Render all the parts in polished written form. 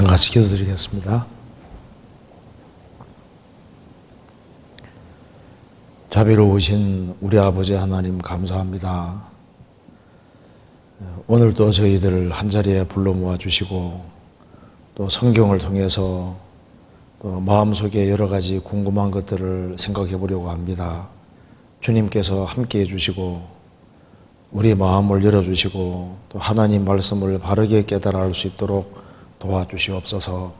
같이 기도드리겠습니다. 자비로우신 우리 아버지 하나님 감사합니다. 오늘도 저희들을 한자리에 불러 모아주시고 또 성경을 통해서 또 마음속에 여러 가지 궁금한 것들을 생각해 보려고 합니다. 주님께서 함께 해주시고 우리 마음을 열어주시고 또 하나님 말씀을 바르게 깨달아 알 수 있도록 도와주시옵소서.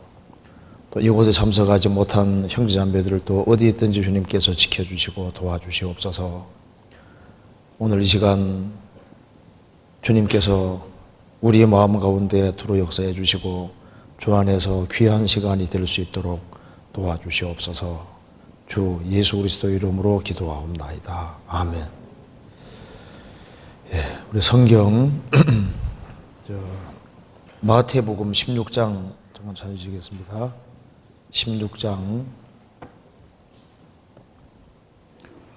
또 이곳에 참석하지 못한 형제자매들도 어디 있든지 주님께서 지켜주시고 도와주시옵소서. 오늘 이 시간 주님께서 우리의 마음 가운데 두루 역사해 주시고 주 안에서 귀한 시간이 될 수 있도록 도와주시옵소서. 주 예수 그리스도 이름으로 기도하옵나이다. 아멘. 우리 성경 마태복음 16장 잠깐 찾으시겠습니다. 16장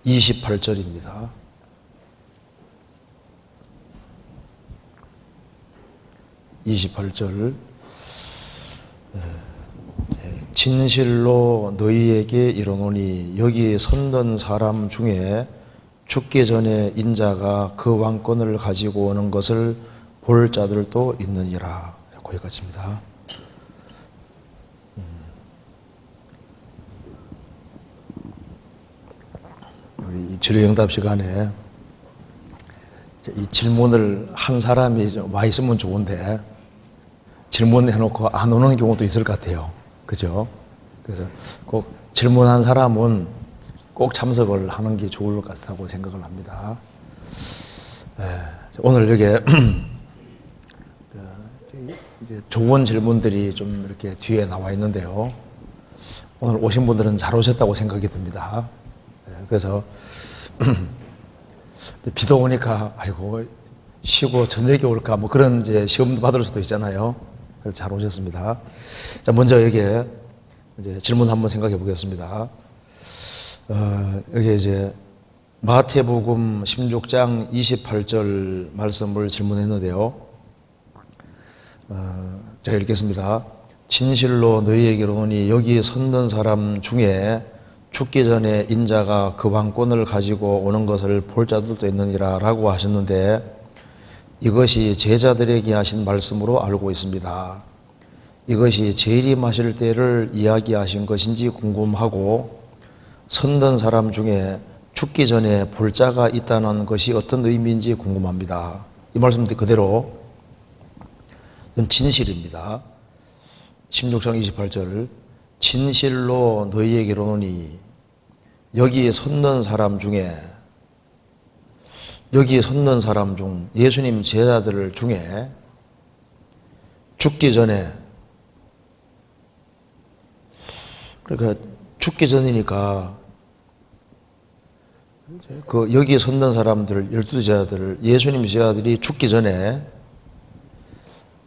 28절입니다. 진실로 너희에게 이르노니 여기 선던 사람 중에 죽기 전에 인자가 그 왕권을 가지고 오는 것을 볼 자들도 있느니라. 거기까지입니다. 우리 질의응답 시간에 이 질문을 한 사람이 와 있으면 좋은데 질문해놓고 안 오는 경우도 있을 것 같아요. 그죠? 그래서 꼭 질문한 사람은 꼭 참석을 하는 게 좋을 것 같다고 생각을 합니다. 오늘 여기에 좋은 질문들이 좀 이렇게 뒤에 나와 있는데요. 오늘 오신 분들은 잘 오셨다고 생각이 듭니다. 그래서 비도 오니까 아이고 쉬고 저녁에 올까 뭐 그런 이제 시험도 받을 수도 있잖아요. 그래서 잘 오셨습니다. 자, 먼저 여기에 이제 질문 한번 생각해 보겠습니다. 여기 이제 마태복음 16장 28절 말씀을 질문했는데요. 제가 읽겠습니다. 진실로 너희에게 이르노니 여기 섰는 사람 중에 죽기 전에 인자가 그 왕권을 가지고 오는 것을 볼 자들도 있느니라 라고 하셨는데 이것이 제자들에게 하신 말씀으로 알고 있습니다. 이것이 재림하실 때를 이야기하신 것인지 궁금하고 섰는 사람 중에 죽기 전에 볼 자가 있다는 것이 어떤 의미인지 궁금합니다. 이 말씀 그대로 진실입니다. 16장 28절 진실로 너희에게 이르노니 여기에 섰는 사람 중에 예수님 제자들 중에 죽기 전에 그러니까 죽기 전이니까 그 여기에 섰는 사람들 12제자들 예수님 제자들이 죽기 전에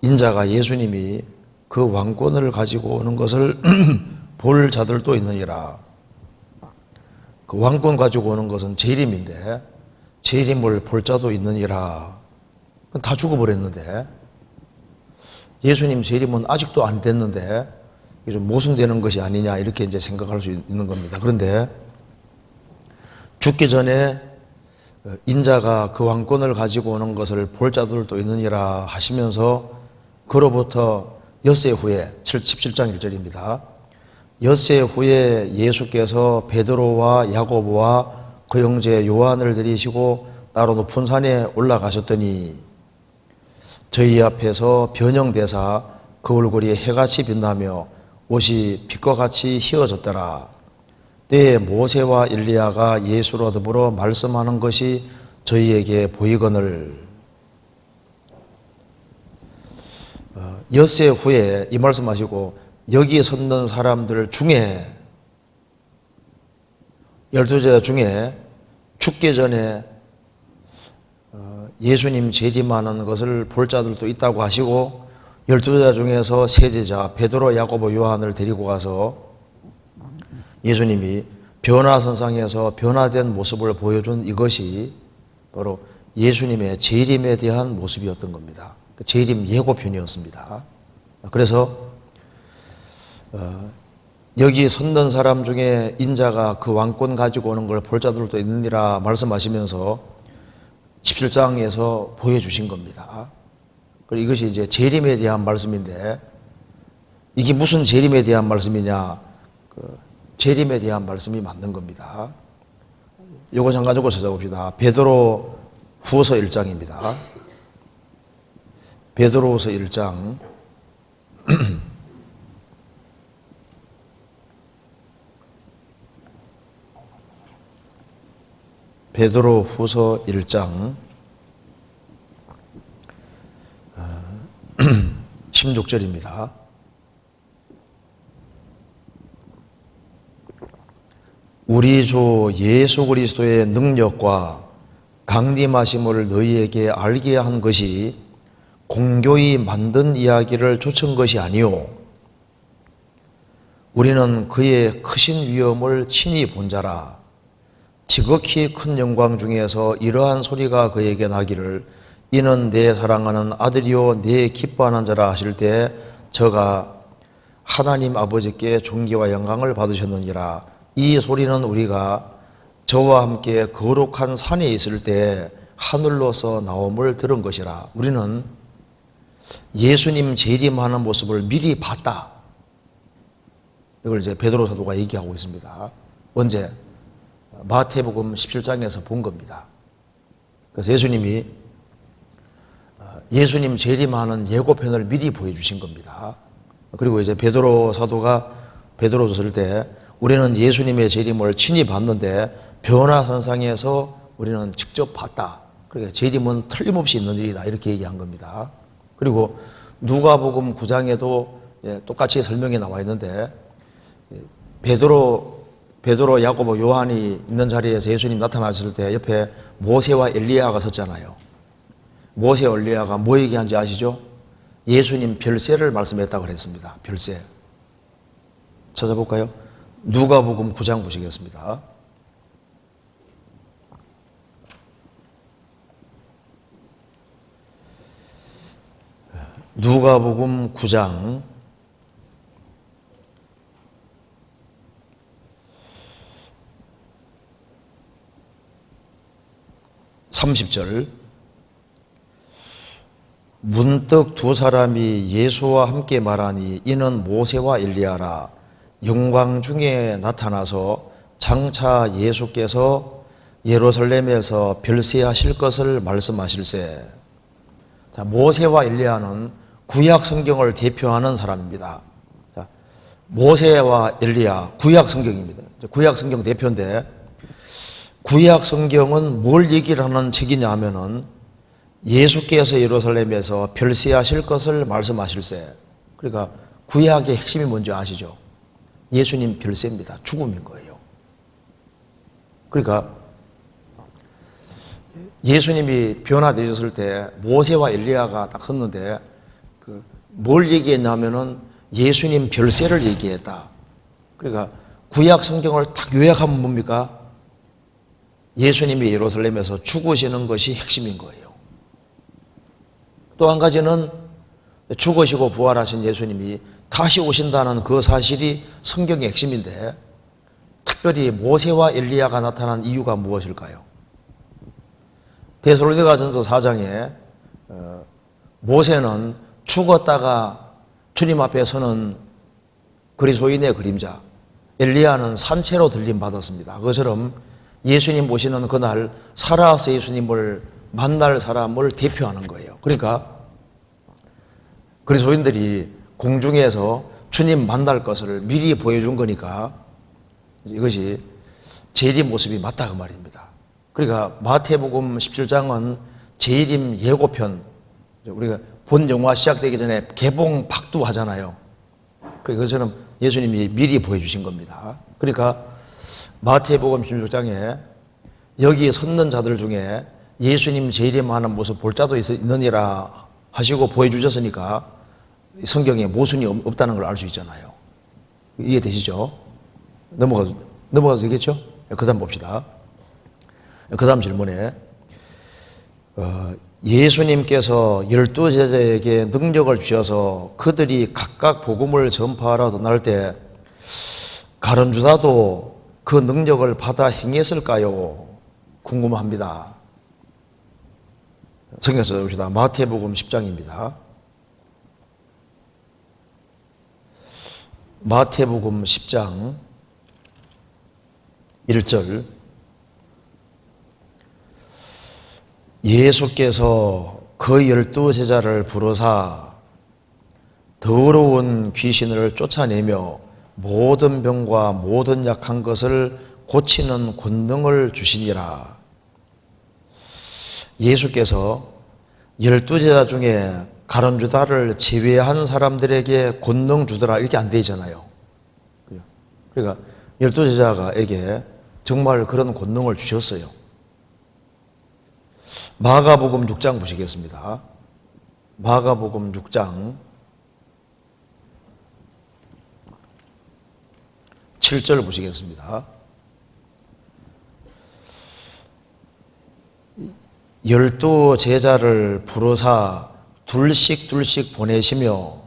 인자가 예수님이 그 왕권을 가지고 오는 것을 볼 자들도 있느니라. 그 왕권 가지고 오는 것은 재림인데 재림을 볼 자도 있느니라. 다 죽어버렸는데 예수님 재림은 아직도 안 됐는데 이게 좀 모순되는 것이 아니냐 이렇게 이제 생각할 수 있는 겁니다. 그런데 죽기 전에 인자가 그 왕권을 가지고 오는 것을 볼 자들도 있느니라 하시면서 그로부터 엿새 후에 17장 1절입니다. 엿새 후에 예수께서 베드로와 야고보와 그 형제 요한을 데리시고 따로 높은 산에 올라가셨더니 저희 앞에서 변형되사 그 얼굴이 해같이 빛나며 옷이 빛과 같이 휘어졌더라. 때에 모세와 엘리야가 예수로 더불어 말씀하는 것이 저희에게 보이거늘. 엿새 후에 이 말씀하시고 여기에 섰는 사람들 중에 12제자 중에 죽기 전에 예수님 재림하는 것을 볼 자들도 있다고 하시고 12제자 중에서 세 제자 베드로, 야고보, 요한을 데리고 가서 예수님이 변화선상에서 변화된 모습을 보여준 이것이 바로 예수님의 재림에 대한 모습이었던 겁니다. 재림 예고편이었습니다. 그래서 여기 섰는 사람 중에 인자가 그 왕권 가지고 오는 걸 볼 자들도 있느니라 말씀하시면서 17장에서 보여주신 겁니다. 그리고 이것이 이제 재림에 대한 말씀인데, 이게 무슨 재림에 대한 말씀이냐? 재림에 대한 말씀이 맞는 겁니다. 요거 잠깐 적어 찾아봅시다. 베드로 후서 1장입니다. 베드로후서 1장. 베드로 후서 1장 16절입니다. 우리 주 예수 그리스도의 능력과 강림하심을 너희에게 알게 한 것이 공교히 만든 이야기를 좇은 것이 아니요, 우리는 그의 크신 위엄을 친히 본 자라. 지극히 큰 영광 중에서 이러한 소리가 그에게 나기를, 이는 내 사랑하는 아들이요 내 기뻐하는 자라 하실 때 저가 하나님 아버지께 존귀와 영광을 받으셨느니라. 이 소리는 우리가 저와 함께 거룩한 산에 있을 때 하늘로서 나옴을 들은 것이라. 우리는 예수님 재림하는 모습을 미리 봤다. 이걸 이제 베드로 사도가 얘기하고 있습니다. 언제? 마태복음 17장에서 본 겁니다. 그래서 예수님 재림하는 예고편을 미리 보여주신 겁니다. 그리고 이제 베드로 사도가 베드로서 쓸 때 우리는 예수님의 재림을 친히 봤는데 변화선상에서 우리는 직접 봤다. 그러니까 재림은 틀림없이 있는 일이다. 이렇게 얘기한 겁니다. 그리고 누가복음 9장에도 똑같이 설명이 나와 있는데, 베드로, 야고보, 요한이 있는 자리에서 예수님 나타나셨을 때 옆에 모세와 엘리야가 섰잖아요. 모세와 엘리야가 뭐 얘기한지 아시죠? 예수님 별세를 말씀했다고 그랬습니다. 별세. 찾아볼까요? 누가복음 9장 보시겠습니다. 누가복음 9장 30절. 문득 두 사람이 예수와 함께 말하니 이는 모세와 엘리야라. 영광 중에 나타나서 장차 예수께서 예루살렘에서 별세하실 것을 말씀하실세. 자, 모세와 엘리야는 구약 성경을 대표하는 사람입니다. 자, 모세와 엘리야, 구약 성경입니다. 구약 성경 대표인데, 구약 성경은 뭘 얘기를 하는 책이냐 하면은 예수께서 예루살렘에서 별세하실 것을 말씀하실세. 그러니까 구약의 핵심이 뭔지 아시죠? 예수님 별세입니다. 죽음인 거예요. 그러니까 예수님이 변화되셨을 때 모세와 엘리야가 딱 섰는데 뭘 얘기했냐면은 예수님 별세를 얘기했다. 그러니까 구약 성경을 딱 요약하면 뭡니까? 예수님이 예루살렘에서 죽으시는 것이 핵심인 거예요. 또 한 가지는 죽으시고 부활하신 예수님이 다시 오신다는 그 사실이 성경의 핵심인데, 특별히 모세와 엘리야가 나타난 이유가 무엇일까요? 데살로니가전서 4장에 모세는 죽었다가 주님 앞에 서는 그리스도인의 그림자, 엘리야는 산채로 들림 받았습니다. 그것처럼 예수님 오시는 그날 살아서 예수님을 만날 사람을 대표하는 거예요. 그러니까 그리스도인들이 공중에서 주님 만날 것을 미리 보여준 거니까 이것이 재림 모습이 맞다 그 말입니다. 그러니까 마태복음 17장은 재림 예고편, 우리가 본 영화 시작되기 전에 개봉 박두 하잖아요. 그것처럼 예수님이 미리 보여주신 겁니다. 그러니까 마태복음 16장에 여기 섰는 자들 중에 예수님 재림하는 모습 볼 자도 있느니라 하시고 보여주셨으니까 성경에 모순이 없다는 걸 알 수 있잖아요. 이해되시죠? 넘어가도 되겠죠? 그 다음 봅시다. 그 다음 질문에 예수님께서 12제자에게 능력을 주셔서 그들이 각각 복음을 전파하러 떠날 때 가룟 유다도 그 능력을 받아 행했을까요? 궁금합니다. 성경 써봅시다. 마태복음 10장입니다. 마태복음 10장 1절. 예수께서 그 12제자를 부르사 더러운 귀신을 쫓아내며 모든 병과 모든 약한 것을 고치는 권능을 주시니라. 예수께서 12제자 중에 가룟 유다를 제외한 사람들에게 권능 주더라 이렇게 안 되잖아요. 그러니까 12제자에게 정말 그런 권능을 주셨어요. 마가복음 6장 보시겠습니다. 마가복음 6장 7절 보시겠습니다. 12제자를 부르사 둘씩 보내시며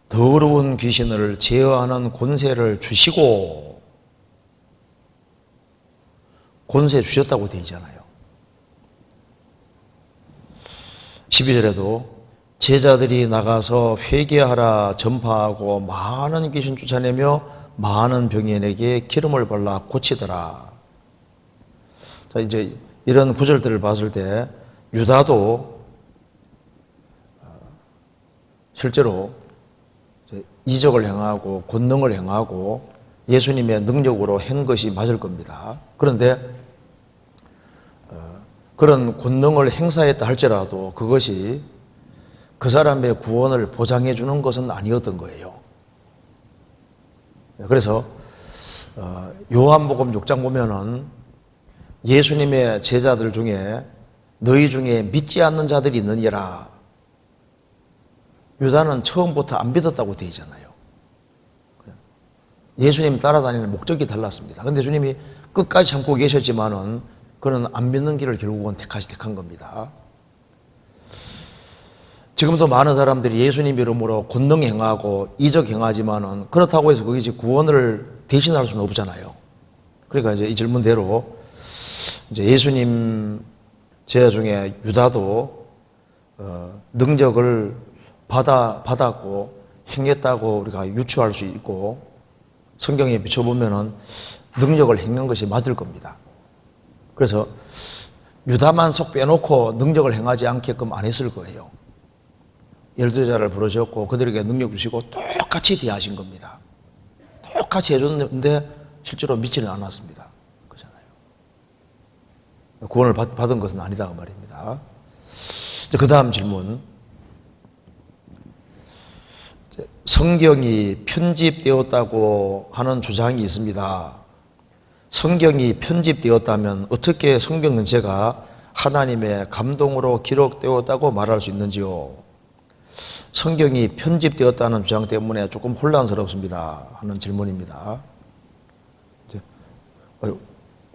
더러운 귀신을 제어하는 권세를 주시고, 권세 주셨다고 되어 있잖아요. 12절에도 제자들이 나가서 회개하라 전파하고 많은 귀신 쫓아내며 많은 병인에게 기름을 발라 고치더라. 자, 이제 이런 구절들을 봤을 때 유다도 실제로 이적을 행하고 권능을 행하고 예수님의 능력으로 한 것이 맞을 겁니다. 그런데 그런 권능을 행사했다 할지라도 그것이 그 사람의 구원을 보장해 주는 것은 아니었던 거예요. 그래서 요한복음 6장 보면은 예수님의 제자들 중에 너희 중에 믿지 않는 자들이 있느니라. 유다는 처음부터 안 믿었다고 되어 있잖아요. 예수님 따라다니는 목적이 달랐습니다. 그런데 주님이 끝까지 참고 계셨지만은 그는 안 믿는 길을 결국은 택한 겁니다. 지금도 많은 사람들이 예수님 이름으로 권능 행하고 이적 행하지만은 그렇다고 해서 그게 이제 구원을 대신할 수는 없잖아요. 그러니까 이제 이 질문대로 이제 예수님 제자 중에 유다도 능력을 받았고 행했다고 우리가 유추할 수 있고 성경에 비춰보면은 능력을 행한 것이 맞을 겁니다. 그래서 유다만 속 빼놓고 능력을 행하지 않게끔 안 했을 거예요. 12제자를 부르셨고 그들에게 능력 주시고 똑같이 대하신 겁니다. 똑같이 해줬는데 실제로 믿지는 않았습니다. 그렇잖아요. 구원을 받은 것은 아니다 그 말입니다. 그 다음 질문. 성경이 편집되었다고 하는 주장이 있습니다. 성경이 편집되었다면 어떻게 성경 전체가 하나님의 감동으로 기록되었다고 말할 수 있는지요? 성경이 편집되었다는 주장 때문에 조금 혼란스럽습니다 하는 질문입니다.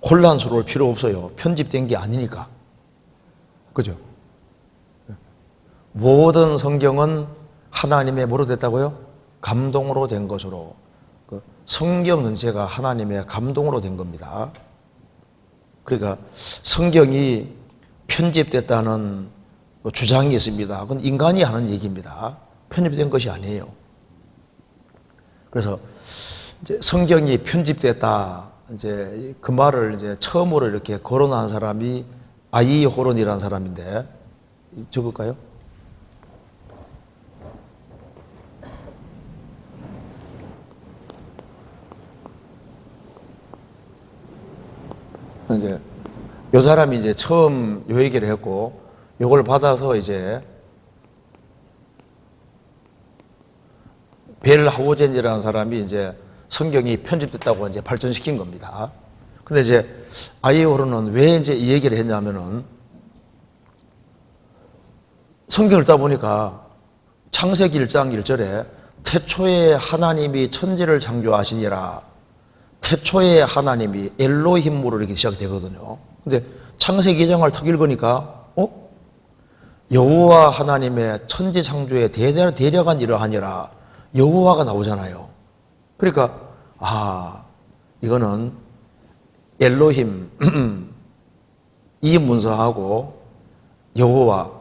혼란스러울 필요 없어요. 편집된 게 아니니까. 그죠? 모든 성경은 하나님의 뭐로 됐다고요? 감동으로 된 것으로. 성경 전체가 하나님의 감동으로 된 겁니다. 그러니까 성경이 편집됐다는 주장이 있습니다. 그건 인간이 하는 얘기입니다. 편집된 것이 아니에요. 그래서 이제 성경이 편집됐다, 이제 그 말을 이제 처음으로 이렇게 거론한 사람이 아이호론이라는 사람인데, 적을까요? 이제 요 사람이 이제 처음 요 얘기를 했고, 요걸 받아서 이제 벨 하우젠이라는 사람이 이제 성경이 편집됐다고 이제 발전시킨 겁니다. 근데 이제 아이오르는 왜 이제 이 얘기를 했냐면은 성경을 읽다 보니까 창세기 1장 1절에 태초에 하나님이 천지를 창조하시니라. 태초에 하나님이 엘로힘으로 이렇게 시작되거든요. 근데 창세기 2장을 탁 읽으니까 여호와 하나님의 천지 창조의 대략한 이러하니라 여호와가 나오잖아요. 그러니까 이거는 엘로힘 이 문서하고 여호와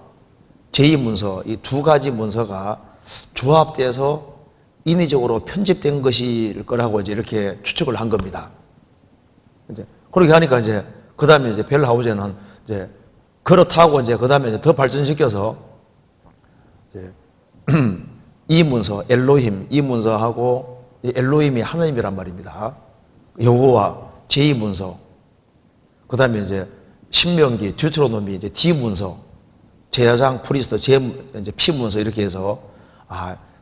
제2문서 이 두 가지 문서가 조합돼서 인위적으로 편집된 것일 거라고 이제 이렇게 추측을 한 겁니다. 이제 그렇게 하니까 이제 그 다음에 이제 벨하우제는 이제 그렇다고 이제 그 다음에 더 발전시켜서 이제 이 문서 엘로힘 이 문서하고 엘로힘이 하나님이란 말입니다. 여호와 제2문서 그 다음에 이제 신명기 듀트로노미 이제 D 문서 제사장 프리스트 이제 P문서 이렇게 해서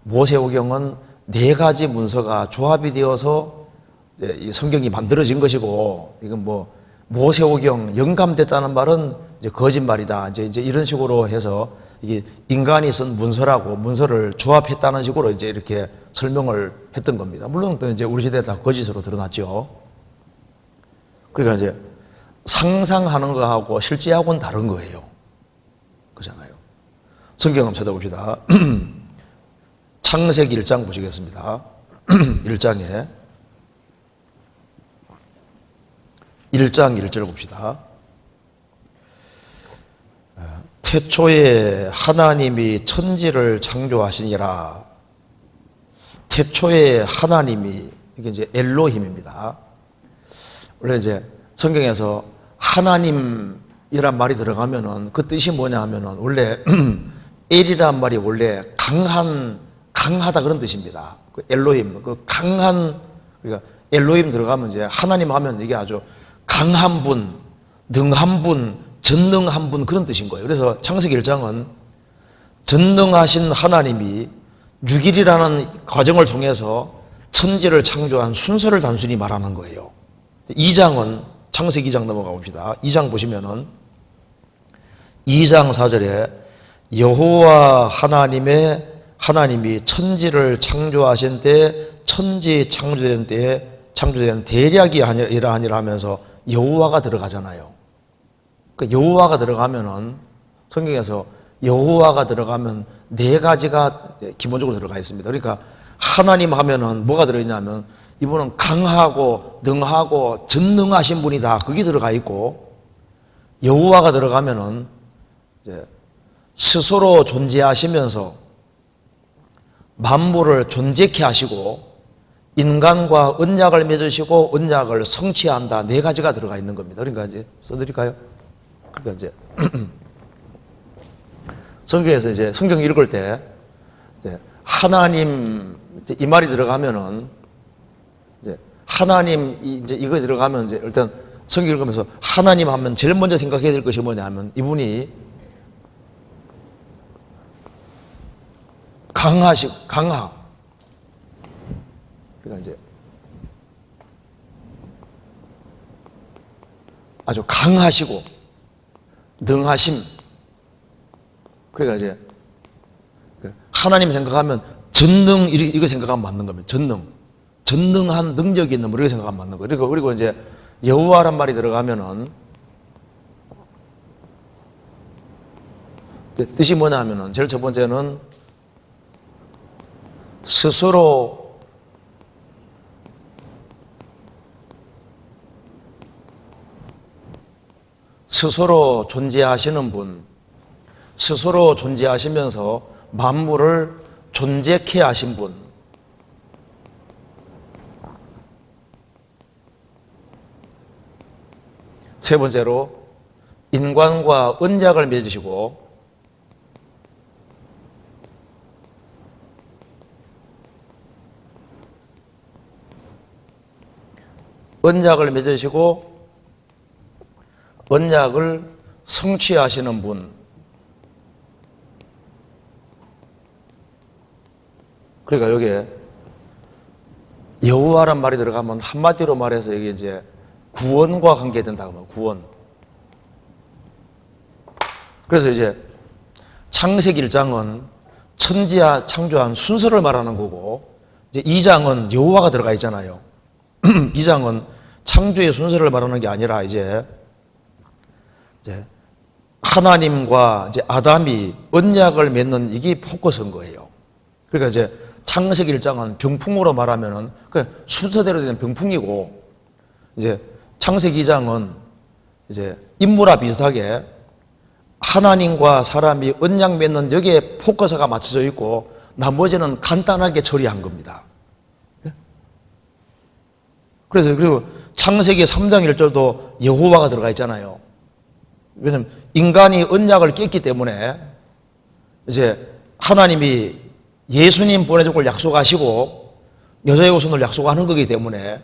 모세오경은 네 가지 문서가 조합이 되어서 이 성경이 만들어진 것이고 이건 뭐 모세오경 영감됐다는 말은 이제 거짓말이다. 이제 이런 식으로 해서 이게 인간이 쓴 문서라고 문서를 조합했다는 식으로 이제 이렇게 설명을 했던 겁니다. 물론 또 이제 우리 시대에 다 거짓으로 드러났죠. 그러니까 이제 상상하는 거하고 실제하고는 다른 거예요. 그렇잖아요. 성경 한번 찾아봅시다. 창세기 1장 보시겠습니다. 1장 1절 봅시다. 태초에 하나님이 천지를 창조하시니라. 태초에 하나님이 이게 이제 엘로힘입니다. 원래 이제 성경에서 하나님이란 말이 들어가면은 그 뜻이 뭐냐 하면은 원래 엘이란 말이 원래 강하다 그런 뜻입니다. 그 엘로힘, 그 강한, 그러니까 엘로힘 들어가면 이제 하나님 하면 이게 아주 강한 분, 능한 분, 전능한 분 그런 뜻인 거예요. 그래서 창세기 1장은 전능하신 하나님이 6일이라는 과정을 통해서 천지를 창조한 순서를 단순히 말하는 거예요. 2장은 창세기 2장 넘어가 봅시다. 2장 보시면은 2장 4절에 여호와 하나님이 천지를 창조하신 때 천지 창조된 때에 창조된 대략이 아니라 하면서 여호와가 들어가잖아요. 그 여호와가 들어가면은 성경에서 여호와가 들어가면 네 가지가 기본적으로 들어가 있습니다. 그러니까 하나님 하면은 뭐가 들어있냐면 이분은 강하고 능하고 전능하신 분이다. 그게 들어가 있고 여호와가 들어가면은 이제 스스로 존재하시면서 만물을 존재케 하시고 인간과 언약을 맺으시고 언약을 성취한다. 네 가지가 들어가 있는 겁니다. 그러니까 이제 써드릴까요? 그러니까 이제 성경에서 이제 성경 읽을 때 하나님 이 말이 들어가면은 이제 하나님 이제 이거 들어가면 이제 일단 성경 읽으면서 하나님 하면 제일 먼저 생각해야 될 것이 뭐냐면 이분이 강하. 그러니까 이제 아주 강하시고 능하심. 그러니까 이제 하나님 생각하면 전능 이거 생각하면 맞는 겁니다. 전능한 능력이 있는 분 이렇게 생각하면 맞는 거예요. 그리고 이제 여호와란 말이 들어가면은 뜻이 뭐냐 하면은 제일 첫 번째는 스스로 존재하시는 분, 스스로 존재하시면서 만물을 존재케 하신 분. 세 번째로 인간과 언약을 맺으시고 언약을 성취하시는 분. 그러니까 여기에 여호와란 말이 들어가면 한마디로 말해서 이게 이제 구원과 관계된다고 하면 구원. 그래서 이제 창세기 1장은 천지야 창조한 순서를 말하는 거고 이제 2장은 여호와가 들어가 있잖아요. 2장은 창조의 순서를 말하는 게 아니라 이제 하나님과 이제 아담이 언약을 맺는 이게 포커스인 거예요. 그러니까 이제 창세기 1장은 병풍으로 말하면은 그 순서대로 되는 병풍이고, 이제 창세기 2장은 이제 인물화 비슷하게 하나님과 사람이 언약 맺는 여기에 포커스가 맞춰져 있고 나머지는 간단하게 처리한 겁니다. 그래서 그리고 창세기 3장 1절도 여호와가 들어가 있잖아요. 왜냐하면 인간이 언약을 깼기 때문에 이제 하나님이 예수님 보내줄 걸 약속하시고 여자의 후손을 약속하는 거기 때문에,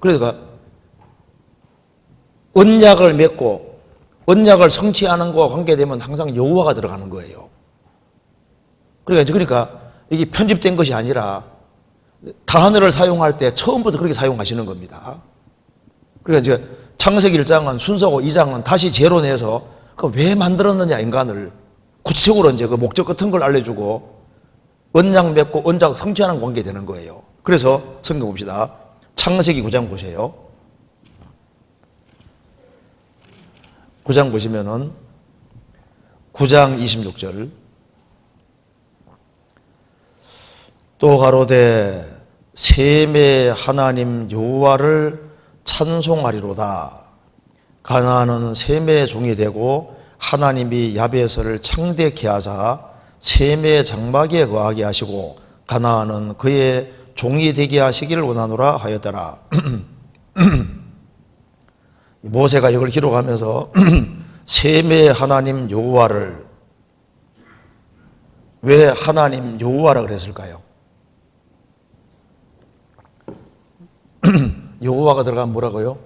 그러니까 언약을 맺고 언약을 성취하는 것과 관계되면 항상 여호와가 들어가는 거예요. 그러니까 이게 편집된 것이 아니라 단어를 사용할 때 처음부터 그렇게 사용하시는 겁니다. 그러니까 이제 창세기 1장은 순서고 2장은 다시 재론해서 그 왜 만들었느냐 인간을 구체적으로 이제 그 목적 같은 걸 알려주고 언약 맺고 언약 성취하는 관계 되는 거예요. 그래서 성경 봅시다. 창세기 9장 보세요. 9장 보시면은 9장 26절. 또 가로되 셈의 하나님 여호와를 찬송하리로다. 가나안은 셈의 종이 되고 하나님이 야베스를 창대케 하사 셈의 장막에 거하게 하시고 가나안은 그의 종이 되게 하시기를 원하노라 하였더라. 모세가 이걸 기록하면서 셈의 하나님 여호와를 왜 하나님 여호와라 그랬을까요? 여호와가 들어가면 뭐라고요?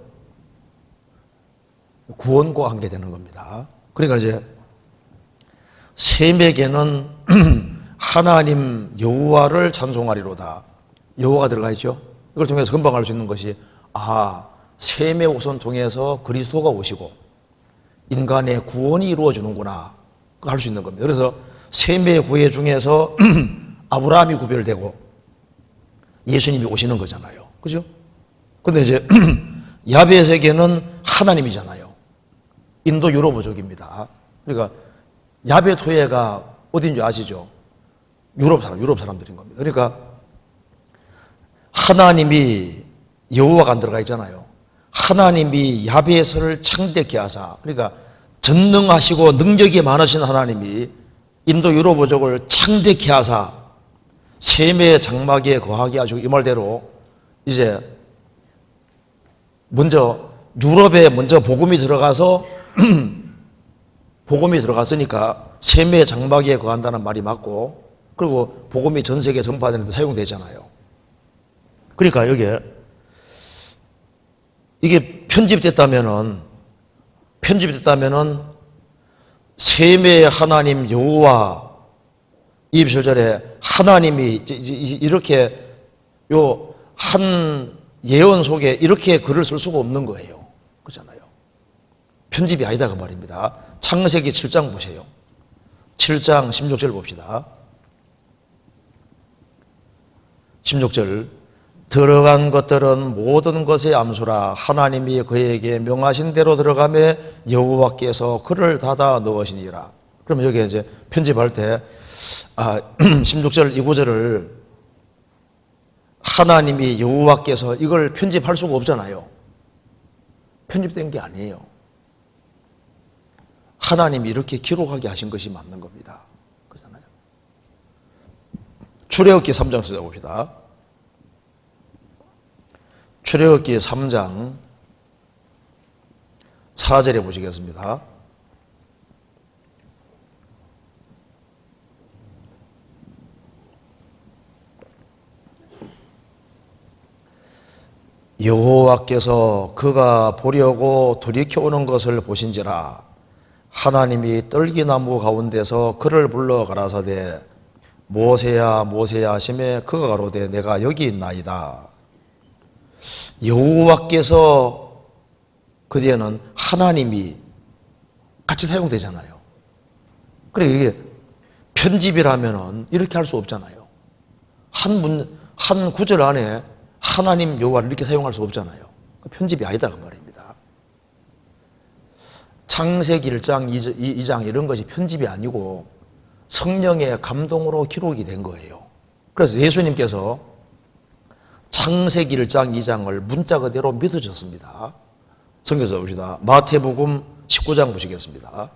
구원과 관계되는 겁니다. 그러니까 이제 셈에게는 하나님 여호와를 찬송하리로다. 여호와가 들어가 있죠. 이걸 통해서 금방 알 수 있는 것이 셈의 후손 통해서 그리스도가 오시고 인간의 구원이 이루어지는구나 알 수 있는 겁니다. 그래서 셈의 후예 중에서 아브라함이 구별되고 예수님이 오시는 거잖아요. 그죠? 근데 이제 야벳에게는 하나님이잖아요. 인도 유로보족입니다. 그러니까 야벳 후예가 어딘지 아시죠? 유럽 사람들인 겁니다. 그러니까 하나님이 여호와가 안 들어가 있잖아요. 하나님이 야벳을 창대케 하사, 그러니까 전능하시고 능력이 많으신 하나님이 인도 유로보족을 창대케 하사 셈의 장막에 거하게 하시고, 이 말대로 이제 먼저 유럽에 먼저 복음이 들어가서 복음이 들어갔으니까 셈의 장막에 거한다는 말이 맞고, 그리고 복음이 전 세계에 전파되는 데 사용되잖아요. 그러니까 이게 편집됐다면은 셈의 하나님 여호와 27절에 하나님이 이렇게 한 예언 속에 이렇게 글을 쓸 수가 없는 거예요. 그렇잖아요. 편집이 아니다 그 말입니다. 창세기 7장 보세요. 7장 16절 봅시다. 16절. 들어간 것들은 모든 것의 암수라 하나님이 그에게 명하신 대로 들어가매 여호와께서 그를 닫아 넣으시니라. 그러면 여기 이제 편집할 때 16절 이 구절을 하나님이 여호와께서 이걸 편집할 수가 없잖아요. 편집된 게 아니에요. 하나님이 이렇게 기록하게 하신 것이 맞는 겁니다. 그렇잖아요. 출애굽기 3장 찾아봅시다. 출애굽기 3장 4절에 보시겠습니다. 여호와께서 그가 보려고 돌이켜오는 것을 보신지라 하나님이 떨기나무 가운데서 그를 불러 가라사대 모세야 모세야 하시매 그가 가로되 내가 여기 있나이다. 여호와께서 그 뒤에는 하나님이 같이 사용되잖아요. 그래 이게 편집이라면은 이렇게 할 수 없잖아요. 한 구절 안에 하나님 여호와를 이렇게 사용할 수 없잖아요. 편집이 아니다 그 말입니다. 창세기 1장, 2장 이런 것이 편집이 아니고 성령의 감동으로 기록이 된 거예요. 그래서 예수님께서 창세기 1장, 2장을 문자 그대로 믿으셨습니다. 성경에서 봅시다. 마태복음 19장 보시겠습니다.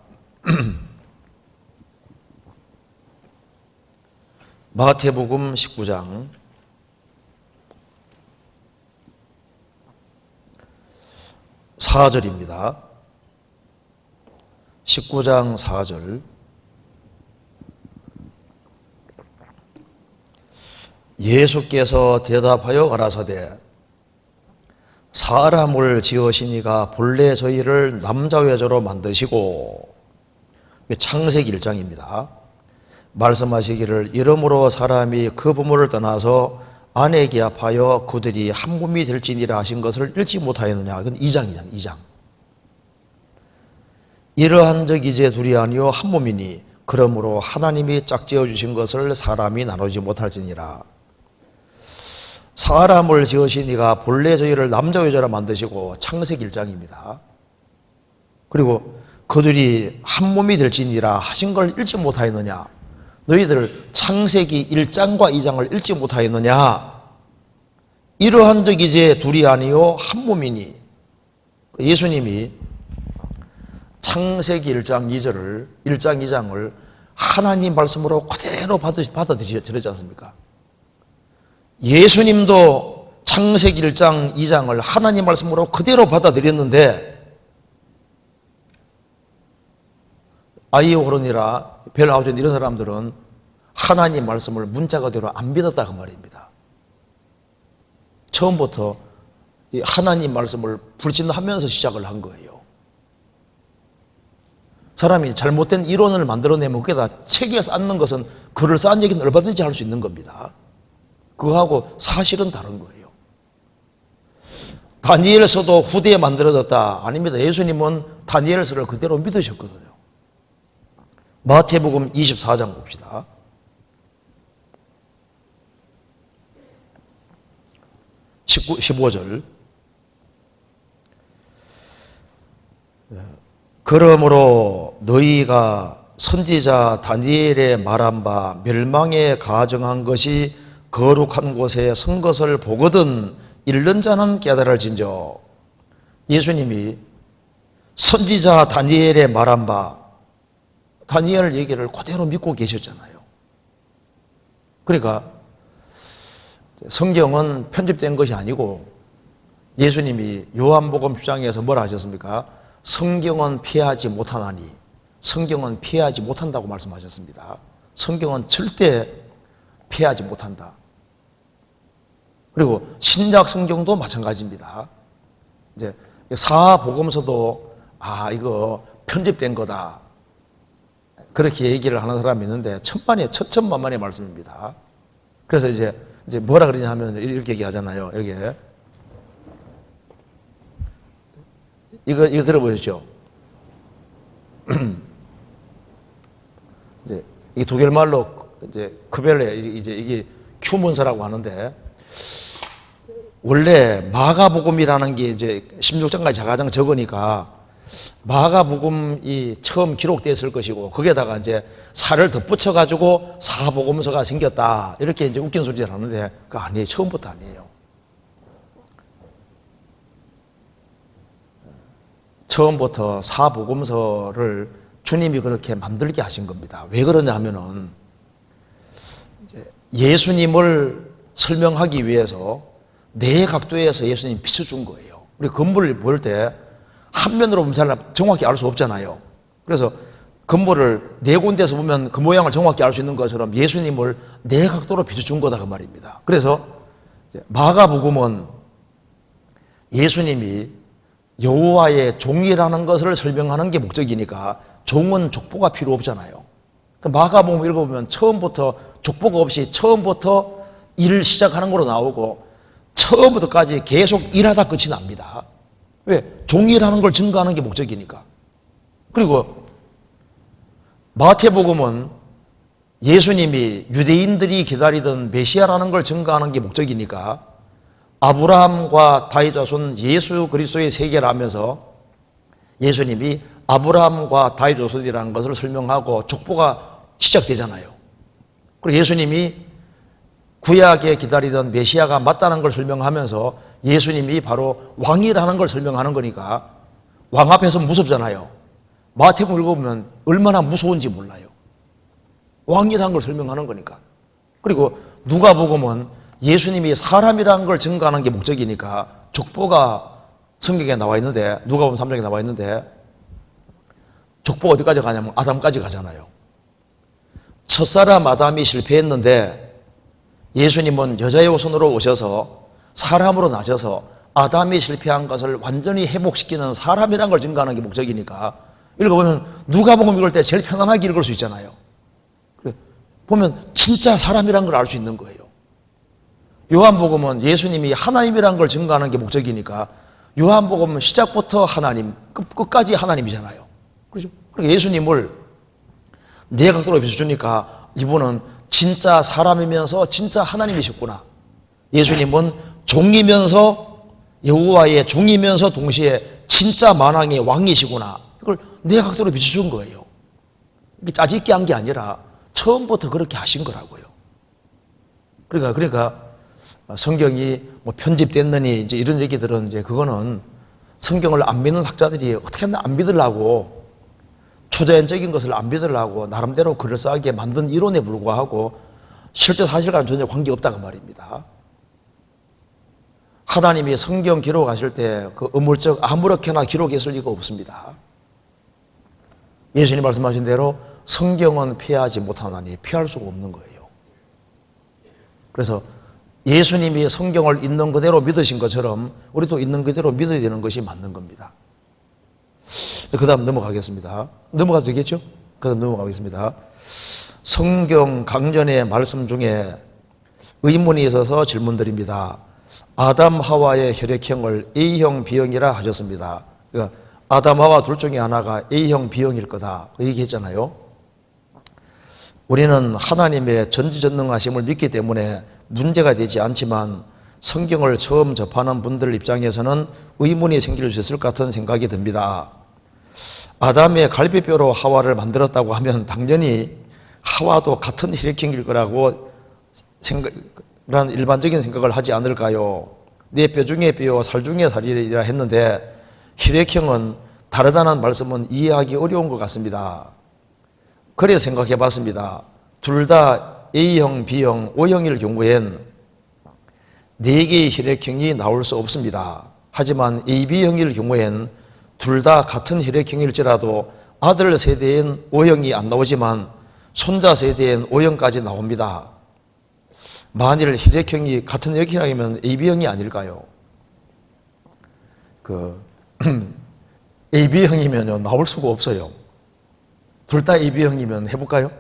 마태복음 19장 4절입니다. 19장 4절. 예수께서 대답하여 가라사대 사람을 지으시니가 본래 저희를 남자 여자로 만드시고, 창세기 1장입니다. 말씀하시기를 이러므로 사람이 그 부모를 떠나서 아내 기합하여 그들이 한 몸이 될지니라 하신 것을 읽지 못하였느냐. 그건 2장이잖아요. 2장. 이러한 적 이제 둘이 아니요 한 몸이니 그러므로 하나님이 짝지어 주신 것을 사람이 나누지 못할지니라. 사람을 지으시니가 본래 저희를 남자 여자로 만드시고, 창세기 1장입니다. 그리고 그들이 한 몸이 될지니라 하신 걸 읽지 못하였느냐. 너희들 창세기 1장과 2장을 읽지 못하였느냐. 이러한 적 이제 둘이 아니요 한 몸이니. 예수님이 창세기 1장 2절을 1장 2장을 하나님 말씀으로 그대로 받아들였지 않습니까? 예수님도 창세기 1장 2장을 하나님 말씀으로 그대로 받아들였는데, 아이오호론이라 벨아우전 이런 사람들은 하나님 말씀을 문자 그대로 안 믿었다 그 말입니다. 처음부터 이 하나님 말씀을 불신하면서 시작을 한 거예요. 사람이 잘못된 이론을 만들어내면 거기다 책에 쌓는 것은 글을 쌓은 얘기는 얼마든지 할 수 있는 겁니다. 그거하고 사실은 다른 거예요. 다니엘서도 후대에 만들어졌다. 아닙니다. 예수님은 다니엘서를 그대로 믿으셨거든요. 마태복음 24장 봅시다. 15절. 그러므로 너희가 선지자 다니엘의 말한 바 멸망에 가정한 것이 거룩한 곳에 선 것을 보거든 읽는 자는 깨달을진저. 예수님이 선지자 다니엘의 말한 바, 다니엘 얘기를 그대로 믿고 계셨잖아요. 그러니까 성경은 편집된 것이 아니고 예수님이 요한복음 10장에서 뭐라 하셨습니까? 성경은 피하지 못하나니, 성경은 피하지 못한다고 말씀하셨습니다. 성경은 절대 피하지 못한다. 그리고 신약 성경도 마찬가지입니다. 이제 사복음서도 이거 편집된 거다, 그렇게 얘기를 하는 사람이 있는데 천만의 말씀입니다. 그래서 이제 뭐라 그러냐 하면 이렇게 얘기하잖아요. 여기에 이거 들어보셨죠? 이제 이게 독일말로 이제 크벨레, 이게 큐문서라고 하는데, 원래 마가복음이라는 게 이제 16장까지 가장 적으니까 마가복음이 처음 기록됐을 것이고, 거기에다가 이제 살을 덧붙여 가지고 사복음서가 생겼다, 이렇게 이제 웃긴 소리를 하는데 그거 아니에요. 처음부터 아니에요. 처음부터 사복음서를 주님이 그렇게 만들게 하신 겁니다. 왜 그러냐 하면은 예수님을 설명하기 위해서 네 각도에서 예수님이 비춰준 거예요. 우리 건물을 볼 때 한 면으로 보면 잘 정확히 알 수 없잖아요. 그래서 건물을 네 군데서 보면 그 모양을 정확히 알 수 있는 것처럼 예수님을 네 각도로 비춰준 거다 그 말입니다. 그래서 마가복음은 예수님이 여호와의 종이라는 것을 설명하는 게 목적이니까 종은 족보가 필요 없잖아요. 마가복음 읽어보면 처음부터 족보가 없이 처음부터 일을 시작하는 거로 나오고 처음부터까지 계속 일하다 끝이 납니다. 왜? 종이라는 걸 증거하는 게 목적이니까. 그리고 마태복음은 예수님이 유대인들이 기다리던 메시아라는 걸 증거하는 게 목적이니까 아브라함과 다윗 자손 예수 그리스도의 세계를 하면서 예수님이 아브라함과 다윗 조선이라는 것을 설명하고 족보가 시작되잖아요. 그리고 예수님이 구약에 기다리던 메시아가 맞다는 걸 설명하면서 예수님이 바로 왕이라는 걸 설명하는 거니까 왕 앞에서 무섭잖아요. 마태복음 읽어보면 얼마나 무서운지 몰라요. 왕이라는 걸 설명하는 거니까. 그리고 누가복음은 예수님이 사람이라는 걸 증거하는 게 목적이니까 족보가 성경에 나와 있는데, 누가복음 3장에 나와 있는데 족보 어디까지 가냐면 아담까지 가잖아요. 첫사람 아담이 실패했는데 예수님은 여자의 후손으로 오셔서 사람으로 나셔서 아담이 실패한 것을 완전히 회복시키는 사람이라는 걸 증거하는 게 목적이니까 읽어보면 누가복음 읽을 때 제일 편안하게 읽을 수 있잖아요. 보면 진짜 사람이라는 걸 알 수 있는 거예요. 요한복음은 예수님이 하나님이라는 걸 증거하는 게 목적이니까 요한복음은 시작부터 하나님, 끝까지 하나님이잖아요. 그렇죠? 그러니까 예수님을 네 각도로 비춰주니까 이분은 진짜 사람이면서 진짜 하나님이셨구나. 예수님은 종이면서 여호와의 종이면서 동시에 진짜 만왕의 왕이시구나. 이걸 네 각도로 비춰준 거예요. 이게 짜집기 한 게 아니라 처음부터 그렇게 하신 거라고요. 그러니까 성경이 뭐 편집됐느니 이제 이런 얘기들은 이제 그거는 성경을 안 믿는 학자들이 어떻게 안 믿으려고 초자연적인 것을 안 믿으려고 나름대로 그럴싸하게 만든 이론에 불과하고 실제 사실과는 전혀 관계없다고 말입니다. 하나님이 성경 기록하실 때 그 어물쩍 아무렇게나 기록했을 리가 없습니다. 예수님 말씀하신 대로 성경은 피하지 못하나니 피할 수가 없는 거예요. 그래서 예수님이 성경을 있는 그대로 믿으신 것처럼 우리도 있는 그대로 믿어야 되는 것이 맞는 겁니다. 그 다음 넘어가겠습니다. 넘어가도 되겠죠? 그 다음 넘어가겠습니다. 성경 강연의 말씀 중에 의문이 있어서 질문드립니다. 아담 하와의 혈액형을 A형, B형이라 하셨습니다. 그러니까 아담 하와 둘 중에 하나가 A형, B형일 거다 그 얘기했잖아요. 우리는 하나님의 전지전능하심을 믿기 때문에 문제가 되지 않지만 성경을 처음 접하는 분들 입장에서는 의문이 생길 수 있을 것 같은 생각이 듭니다. 아담의 갈비뼈로 하와를 만들었다고 하면 당연히 하와도 같은 혈액형일 거라고 라는 일반적인 생각을 하지 않을까요? 내 뼈 중에 뼈, 살 중에 살이라 했는데 혈액형은 다르다는 말씀은 이해하기 어려운 것 같습니다. 그래서 생각해 봤습니다. 둘 다 A형, B형, O형일 경우엔 4개의 혈액형이 나올 수 없습니다. 하지만 AB형일 경우엔 둘 다 같은 혈액형일지라도 아들 세대엔 O형이 안 나오지만 손자 세대엔 O형까지 나옵니다. 만일 혈액형이 같은 혈액형이면 AB형이 아닐까요? AB형이면 나올 수가 없어요. 둘 다 AB형이면 해볼까요?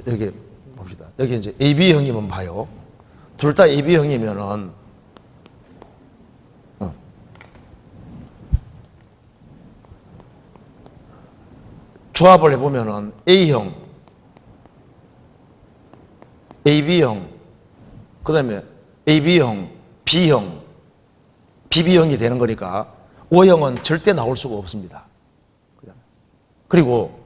여기 봅시다. 여기 이제 AB형이면 봐요. 둘 다 AB형이면은 조합을 해보면은 A형, AB형, 그 다음에 AB형, B형, BB형이 되는 거니까 O형은 절대 나올 수가 없습니다. 그리고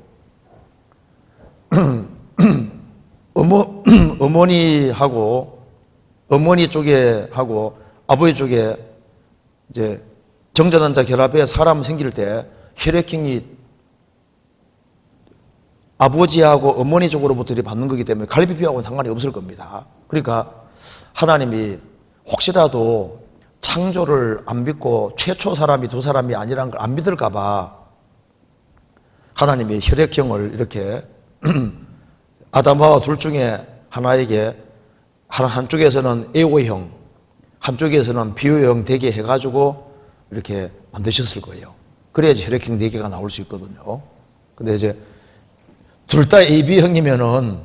어머니 쪽에 하고 아버지 쪽에 이제 정자난자 결합에 사람 생길 때 혈액형이 아버지하고 어머니 쪽으로부터 받는 거기 때문에 갈비뼈하고는 상관이 없을 겁니다. 그러니까 하나님이 혹시라도 창조를 안 믿고 최초 사람이 두 사람이 아니라는 걸 안 믿을까 봐 하나님이 혈액형을 이렇게 아담하와 둘 중에 하나에게 한쪽에서는 A형, 한쪽에서는 B형 되게 해가지고 이렇게 만드셨을 거예요. 그래야지 혈액형 4개가 나올 수 있거든요. 근데 이제 둘 다 AB형이면은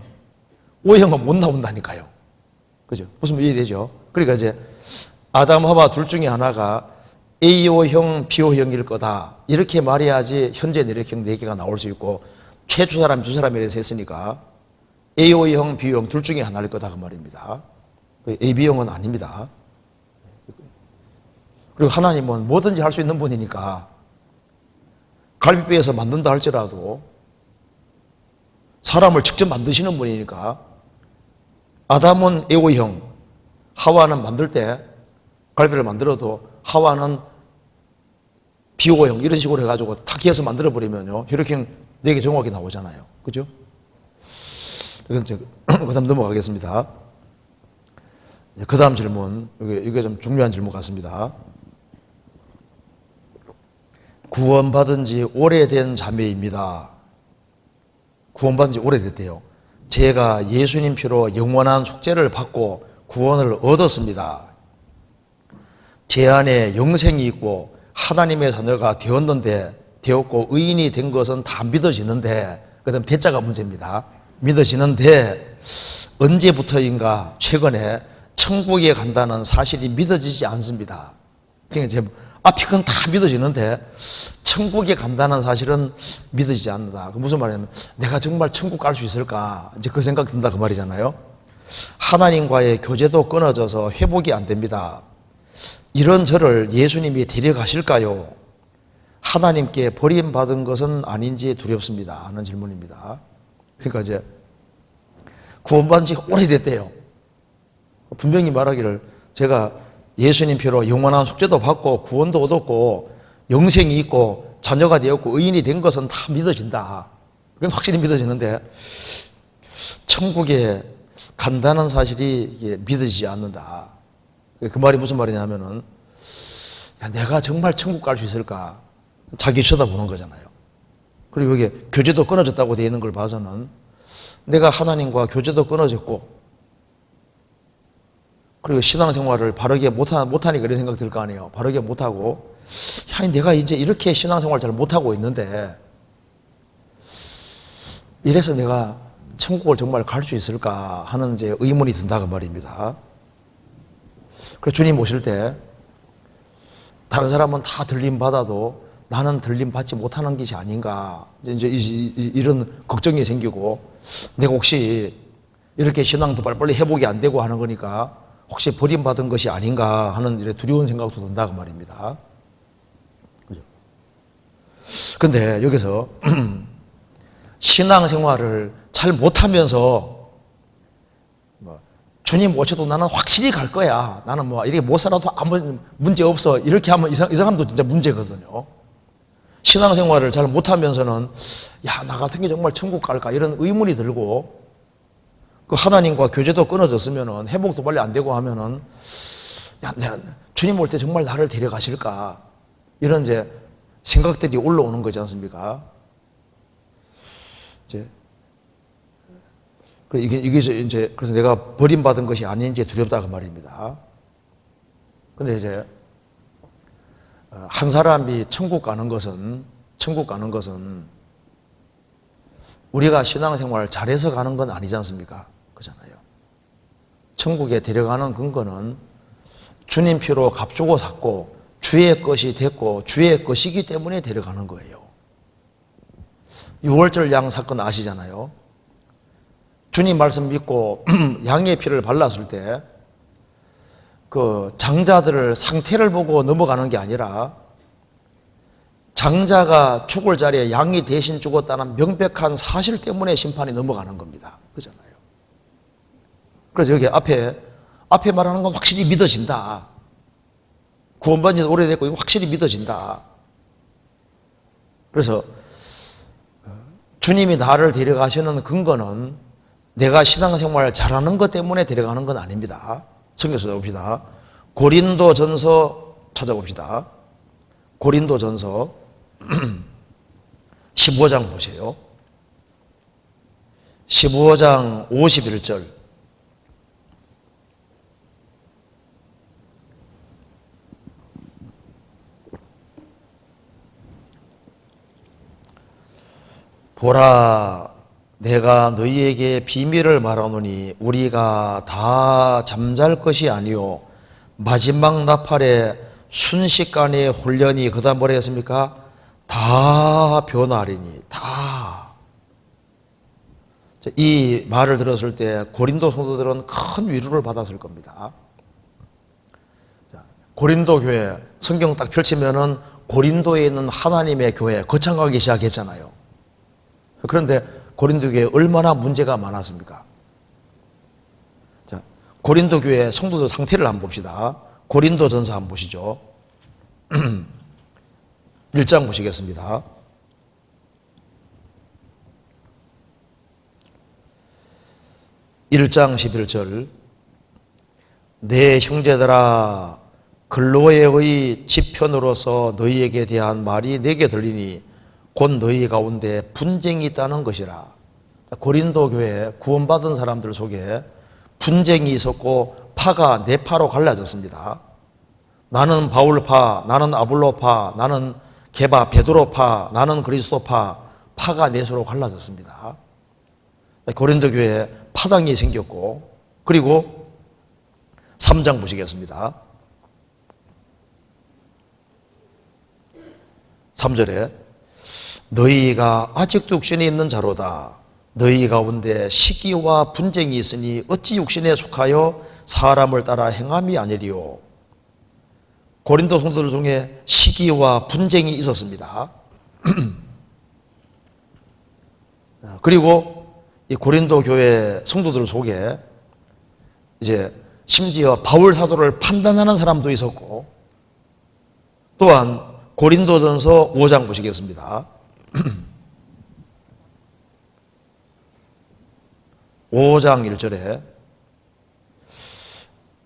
O형은 못 나온다니까요. 그죠? 무슨 이해되죠? 그러니까 이제 아담 하와 둘 중에 하나가 A형, B형일 거다. 이렇게 말해야지 현재 혈액형 4개가 나올 수 있고 최초 사람 두 사람이라서 했으니까 A형, B형 둘 중에 하나일 거다 그 말입니다. AB형은 아닙니다. 그리고 하나님은 뭐든지 할 수 있는 분이니까 갈비뼈에서 만든다 할지라도 사람을 직접 만드시는 분이니까 아담은 A형, 하와는 만들 때 갈비를 만들어도 하와는 B형 이런 식으로 해가지고 탁 해서 만들어버리면요 혈액형 4개 정확히 나오잖아요. 그죠? 그 다음 넘어가겠습니다. 그 다음 질문, 이게 좀 중요한 질문 같습니다. 구원받은 지 오래된 자매입니다. 구원받은 지 오래됐대요. 제가 예수님 피로 영원한 속죄를 받고 구원을 얻었습니다. 제 안에 영생이 있고 하나님의 자녀가 되었고 의인이 된 것은 다 믿어지는데, 그 다음 대자가 문제입니다. 믿어지는데 언제부터인가 최근에 천국에 간다는 사실이 믿어지지 않습니다. 그러니까 이제 앞이 건 다 믿어지는데 천국에 간다는 사실은 믿어지지 않는다. 그 무슨 말이냐면 내가 정말 천국 갈 수 있을까? 이제 그 생각 든다 그 말이잖아요. 하나님과의 교제도 끊어져서 회복이 안 됩니다. 이런 저를 예수님이 데려가실까요? 하나님께 버림받은 것은 아닌지 두렵습니다 하는 질문입니다. 그러니까 이제 구원받은 지 오래됐대요. 분명히 말하기를 제가 예수님 피로 영원한 속죄도 받고 구원도 얻었고 영생이 있고 자녀가 되었고 의인이 된 것은 다 믿어진다. 그건 확실히 믿어지는데 천국에 간다는 사실이 믿어지지 않는다. 그 말이 무슨 말이냐면은 야, 내가 정말 천국 갈 수 있을까? 자기 쳐다보는 거잖아요. 그리고 여기 교제도 끊어졌다고 되어 있는 걸 봐서는 내가 하나님과 교제도 끊어졌고 그리고 신앙생활을 바르게 못하니까 이런 생각 들 거 아니에요. 바르게 못하고 야, 내가 이제 이렇게 신앙생활 잘 못하고 있는데 이래서 내가 천국을 정말 갈 수 있을까 하는 이제 의문이 든다고 말입니다. 그래서 주님 오실 때 다른 사람은 다 들림 받아도 나는 들림 받지 못하는 것이 아닌가 이제 이런 걱정이 생기고 내가 혹시 이렇게 신앙도 빨리빨리 회복이 안 되고 하는 거니까 혹시 버림받은 것이 아닌가 하는 이런 두려운 생각도 든다고 말입니다. 그죠? 근데 여기서 신앙생활을 잘 못하면서 주님 오셔도 나는 확실히 갈 거야. 나는 뭐 이렇게 못 살아도 아무 문제 없어. 이렇게 하면 이 사람도 진짜 문제거든요. 신앙생활을 잘 못하면서는 야, 나 같은 게 정말 천국 갈까 이런 의문이 들고 그 하나님과 교제도 끊어졌으면은 회복도 빨리 안 되고 하면은 야, 내가 주님 올 때 정말 나를 데려가실까 이런 이제 생각들이 올라오는 거지 않습니까? 이제 이게 이제 그래서 내가 버림받은 것이 아닌지 두렵다 그 말입니다. 근데 이제 한 사람이 천국 가는 것은 우리가 신앙생활을 잘해서 가는 건 아니지 않습니까? 그렇잖아요. 천국에 데려가는 근거는 주님 피로 값주고 샀고 주의 것이 됐고 주의 것이기 때문에 데려가는 거예요. 6월절 양 사건 아시잖아요. 주님 말씀 믿고 양의 피를 발랐을 때 그 장자들을 상태를 보고 넘어가는 게 아니라 장자가 죽을 자리에 양이 대신 죽었다는 명백한 사실 때문에 심판이 넘어가는 겁니다. 그렇잖아요. 그래서 여기 앞에 말하는 건 확실히 믿어진다. 구원받은 지 오래됐고 이거 확실히 믿어진다. 그래서 주님이 나를 데려가시는 근거는 내가 신앙생활을 잘하는 것 때문에 데려가는 건 아닙니다. 성경에서 봅시다. 고린도전서 찾아봅시다. 고린도전서 15장 보세요. 15장 51절. 보라, 내가 너희에게 비밀을 말하노니 우리가 다 잠잘 것이 아니요 마지막 나팔에 순식간에 훈련이 그다음 뭐라 했습니까? 다 변하리니. 다. 이 말을 들었을 때 고린도 성도들은 큰 위로를 받았을 겁니다. 고린도 교회 성경 딱 펼치면은 고린도에 있는 하나님의 교회 거창하기 시작했잖아요. 그런데 고린도 교회에 얼마나 문제가 많았습니까? 자, 고린도 교회 성도들 상태를 한번 봅시다. 고린도 전서 한번 보시죠. 1장 보시겠습니다. 1장 11절 내 형제들아 글로에의 지편으로서 너희에게 대한 말이 내게 들리니 곧 너희 가운데 분쟁이 있다는 것이라. 고린도 교회 구원받은 사람들 속에 분쟁이 있었고 파가 네 파로 갈라졌습니다. 나는 바울파, 나는 아볼로파, 나는 게바 베드로파, 나는 그리스도파, 파가 넷으로 갈라졌습니다. 고린도 교회에 파당이 생겼고, 그리고 3장 보시겠습니다. 3절에 너희가 아직도 육신에 있는 자로다. 너희 가운데 시기와 분쟁이 있으니 어찌 육신에 속하여 사람을 따라 행함이 아니리요. 고린도 성도들 중에 시기와 분쟁이 있었습니다. 그리고 이 고린도 교회 성도들 속에 이제 심지어 바울 사도를 판단하는 사람도 있었고, 또한 고린도전서 5장 보시겠습니다. 5장 1절에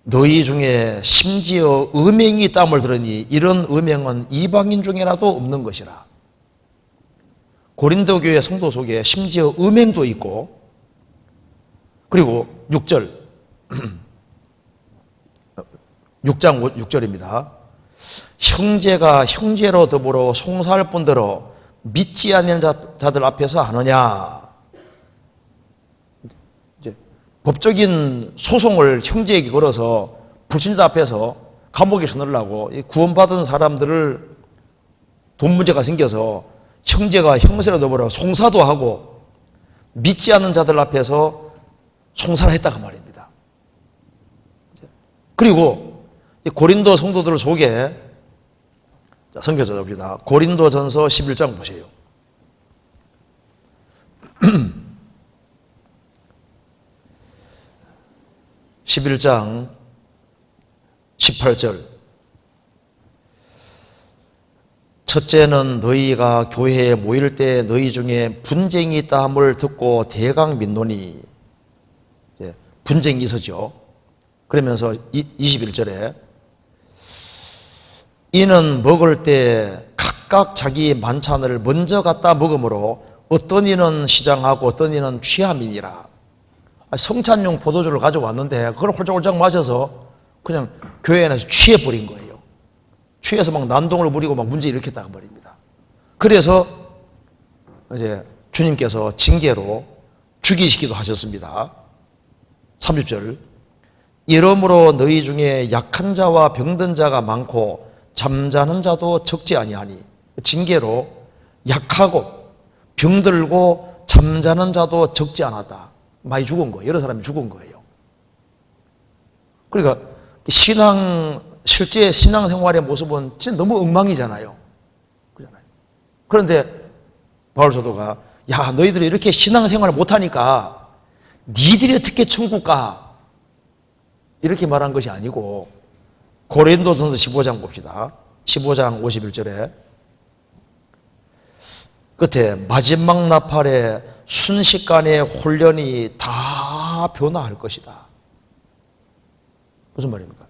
너희 중에 심지어 음행이 있다함을 들으니 이런 음행은 이방인 중에라도 없는 것이라. 고린도 교회 성도 속에 심지어 음행도 있고, 그리고 6절 6장 6절입니다. 형제가 형제로 더불어 송사할 뿐더러 믿지 않는 자들 앞에서 하느냐. 이제 법적인 소송을 형제에게 걸어서 불신자 앞에서 감옥에 서넣으려고 구원받은 사람들을 돈 문제가 생겨서 형제가 형제로 더불어 송사도 하고 믿지 않는 자들 앞에서 송사를 했다고 말입니다. 그리고 고린도 성도들 속에 성경 찾아봅시다. 고린도전서 11장 보세요. 11장 18절 첫째는 너희가 교회에 모일 때 너희 중에 분쟁이 있다 함을 듣고 대강 믿노니, 분쟁이 있었죠. 그러면서 21절에 이는 먹을 때 각각 자기 만찬을 먼저 갖다 먹으므로 어떤 이는 시장하고 어떤 이는 취함이니라. 성찬용 포도주를 가져왔는데 그걸 홀짝홀짝 마셔서 그냥 교회 안에서 취해버린 거예요. 취해서 막 난동을 부리고 막 문제 일으켰다고 말입니다. 그래서 이제 주님께서 징계로 죽이시기도 하셨습니다. 30절 이러므로 너희 중에 약한 자와 병든 자가 많고 잠자는 자도 적지 아니하니, 징계로 약하고 병들고 잠자는 자도 적지 않았다. 많이 죽은 거예요. 여러 사람이 죽은 거예요. 그러니까 실제 신앙생활의 모습은 진짜 너무 엉망이잖아요. 그런데 바울 사도가 야 너희들이 이렇게 신앙생활을 못하니까 니들이 어떻게 천국 가? 이렇게 말한 것이 아니고, 고린도전서 15장 봅시다. 15장 51절에 끝에 마지막 나팔에 순식간에 혼련이 다 변화할 것이다. 무슨 말입니까?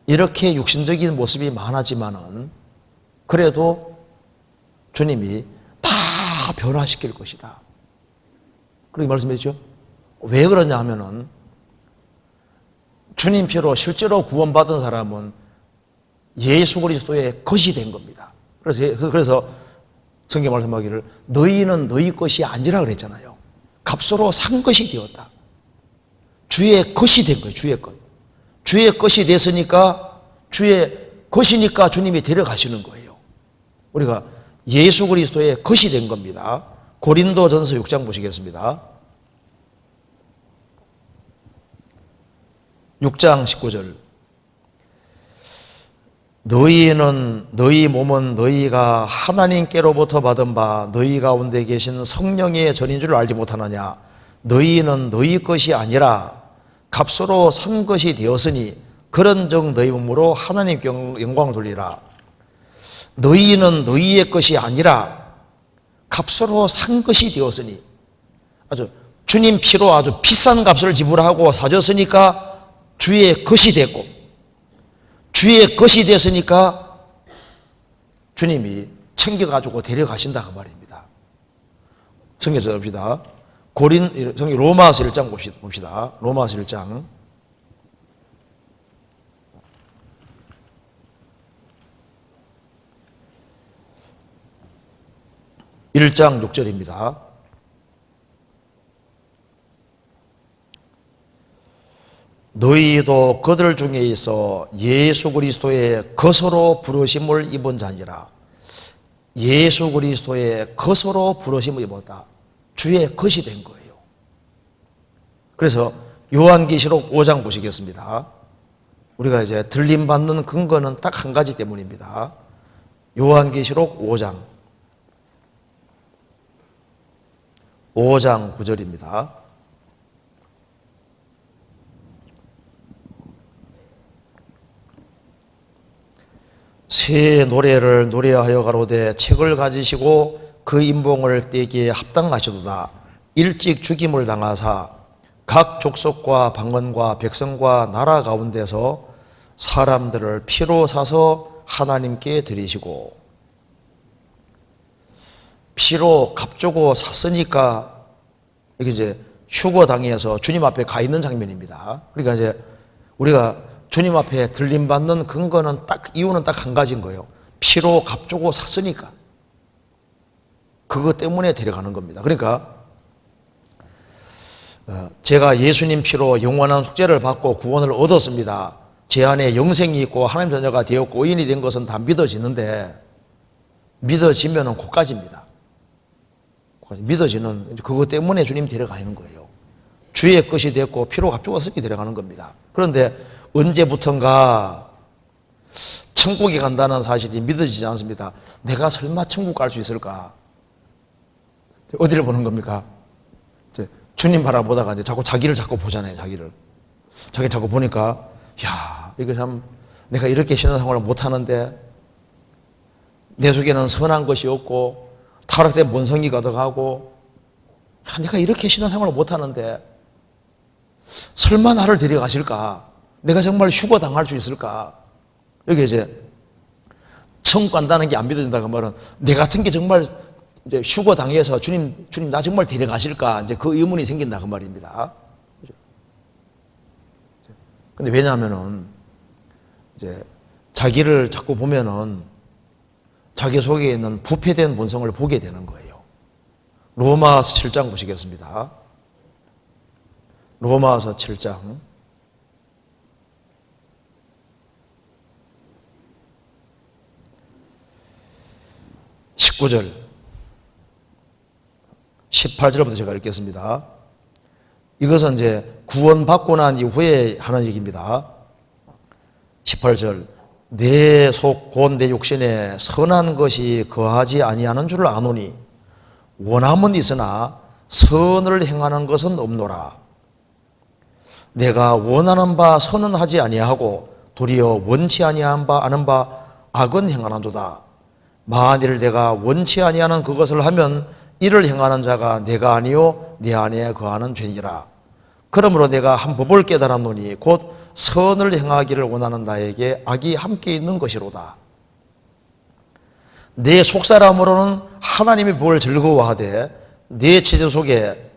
이렇게 육신적인 모습이 많았지만은 그래도 주님이 다 변화시킬 것이다. 그렇게 말씀했죠. 왜 그러냐 하면은 주님 피로 실제로 구원받은 사람은 예수 그리스도의 것이 된 겁니다. 그래서 성경 말씀하기를 너희는 너희 것이 아니라 그랬잖아요. 값으로 산 것이 되었다. 주의 것이 된 거예요. 주의 것. 주의 것이 됐으니까 주의 것이니까 주님이 데려가시는 거예요. 우리가 예수 그리스도의 것이 된 겁니다. 고린도전서 6장 보시겠습니다. 6장 19절 너희 몸은 너희가 하나님께로부터 받은 바 너희 가운데 계신 성령의 전인 줄 알지 못하느냐. 너희는 너희 것이 아니라 값으로 산 것이 되었으니 그런즉 너희 몸으로 하나님께 영광을 돌리라. 너희는 너희의 것이 아니라 값으로 산 것이 되었으니, 아주 주님 피로 아주 비싼 값을 지불하고 사줬으니까 주의 것이 됐고, 주의 것이 됐으니까 주님이 챙겨가지고 데려가신다 그 말입니다. 성경 봅시다. 로마서 1장 봅시다. 로마서 1장 6절입니다. 너희도 그들 중에 있어 예수 그리스도의 것으로 부르심을 입은 자니라. 예수 그리스도의 것으로 부르심을 입었다. 주의 것이 된 거예요. 그래서 요한계시록 5장 보시겠습니다. 우리가 이제 들림받는 근거는 딱 한 가지 때문입니다. 요한계시록 5장 9절입니다. 새 노래를 노래하여 가로되 책을 가지시고 그 인봉을 떼기에 합당하시도다. 일찍 죽임을 당하사 각 족속과 방언과 백성과 나라 가운데서 사람들을 피로 사서 하나님께 드리시고, 피로 값주고 샀으니까 이게 이제 휴거당해서 주님 앞에 가 있는 장면입니다. 그러니까 이제 우리가 주님 앞에 들림받는 근거는 이유는 딱 한 가지인 거예요. 피로 값주고 샀으니까. 그것 때문에 데려가는 겁니다. 그러니까 제가 예수님 피로 영원한 속죄를 받고 구원을 얻었습니다. 제 안에 영생이 있고 하나님 자녀가 되었고 의인이 된 것은 다 믿어지는데, 믿어지면은 고까지입니다. 믿어지는 그것 때문에 주님 데려가는 거예요. 주의 것이 됐고 피로 값주고 샀으니 데려가는 겁니다. 그런데 언제부턴가 천국에 간다는 사실이 믿어지지 않습니다. 내가 설마 천국 갈 수 있을까? 어디를 보는 겁니까? 주님 바라보다가 이제 자기를 자꾸 보잖아요. 자기를 자꾸 보니까, 야, 이거 참 내가 이렇게 신앙생활을 못하는데, 내 속에는 선한 것이 없고 타락된 본성이 가득하고, 야, 내가 이렇게 신앙생활을 못하는데 설마 나를 데려가실까? 내가 정말 휴거당할 수 있을까? 여기 이제 천국 간다는 게 안 믿어진다고 말은, 내 같은 게 정말 이제 휴거당해서 주님 나 정말 데려가실까? 이제 그 의문이 생긴다 그 말입니다. 근데 왜냐하면은 이제 자기를 자꾸 보면은 자기 속에 있는 부패된 본성을 보게 되는 거예요. 로마서 7장 보시겠습니다. 로마서 7장 19절 18절부터 제가 읽겠습니다. 이것은 이제 구원받고 난 이후에 하는 얘기입니다. 18절, 내 속 곧 내 육신에 선한 것이 거하지 아니하는 줄 아노니 원함은 있으나 선을 행하는 것은 없노라. 내가 원하는 바 선은 하지 아니하고 도리어 원치 아니하는 바 아는 바 악은 행하는도다. 만일 내가 원치 아니하는 그것을 하면 이를 행하는 자가 내가 아니요 내 안에 거하는 죄니라. 그러므로 내가 한 법을 깨달았노니 곧 선을 행하기를 원하는 나에게 악이 함께 있는 것이로다. 내 속사람으로는 하나님의 법을 즐거워하되 내 지체 속에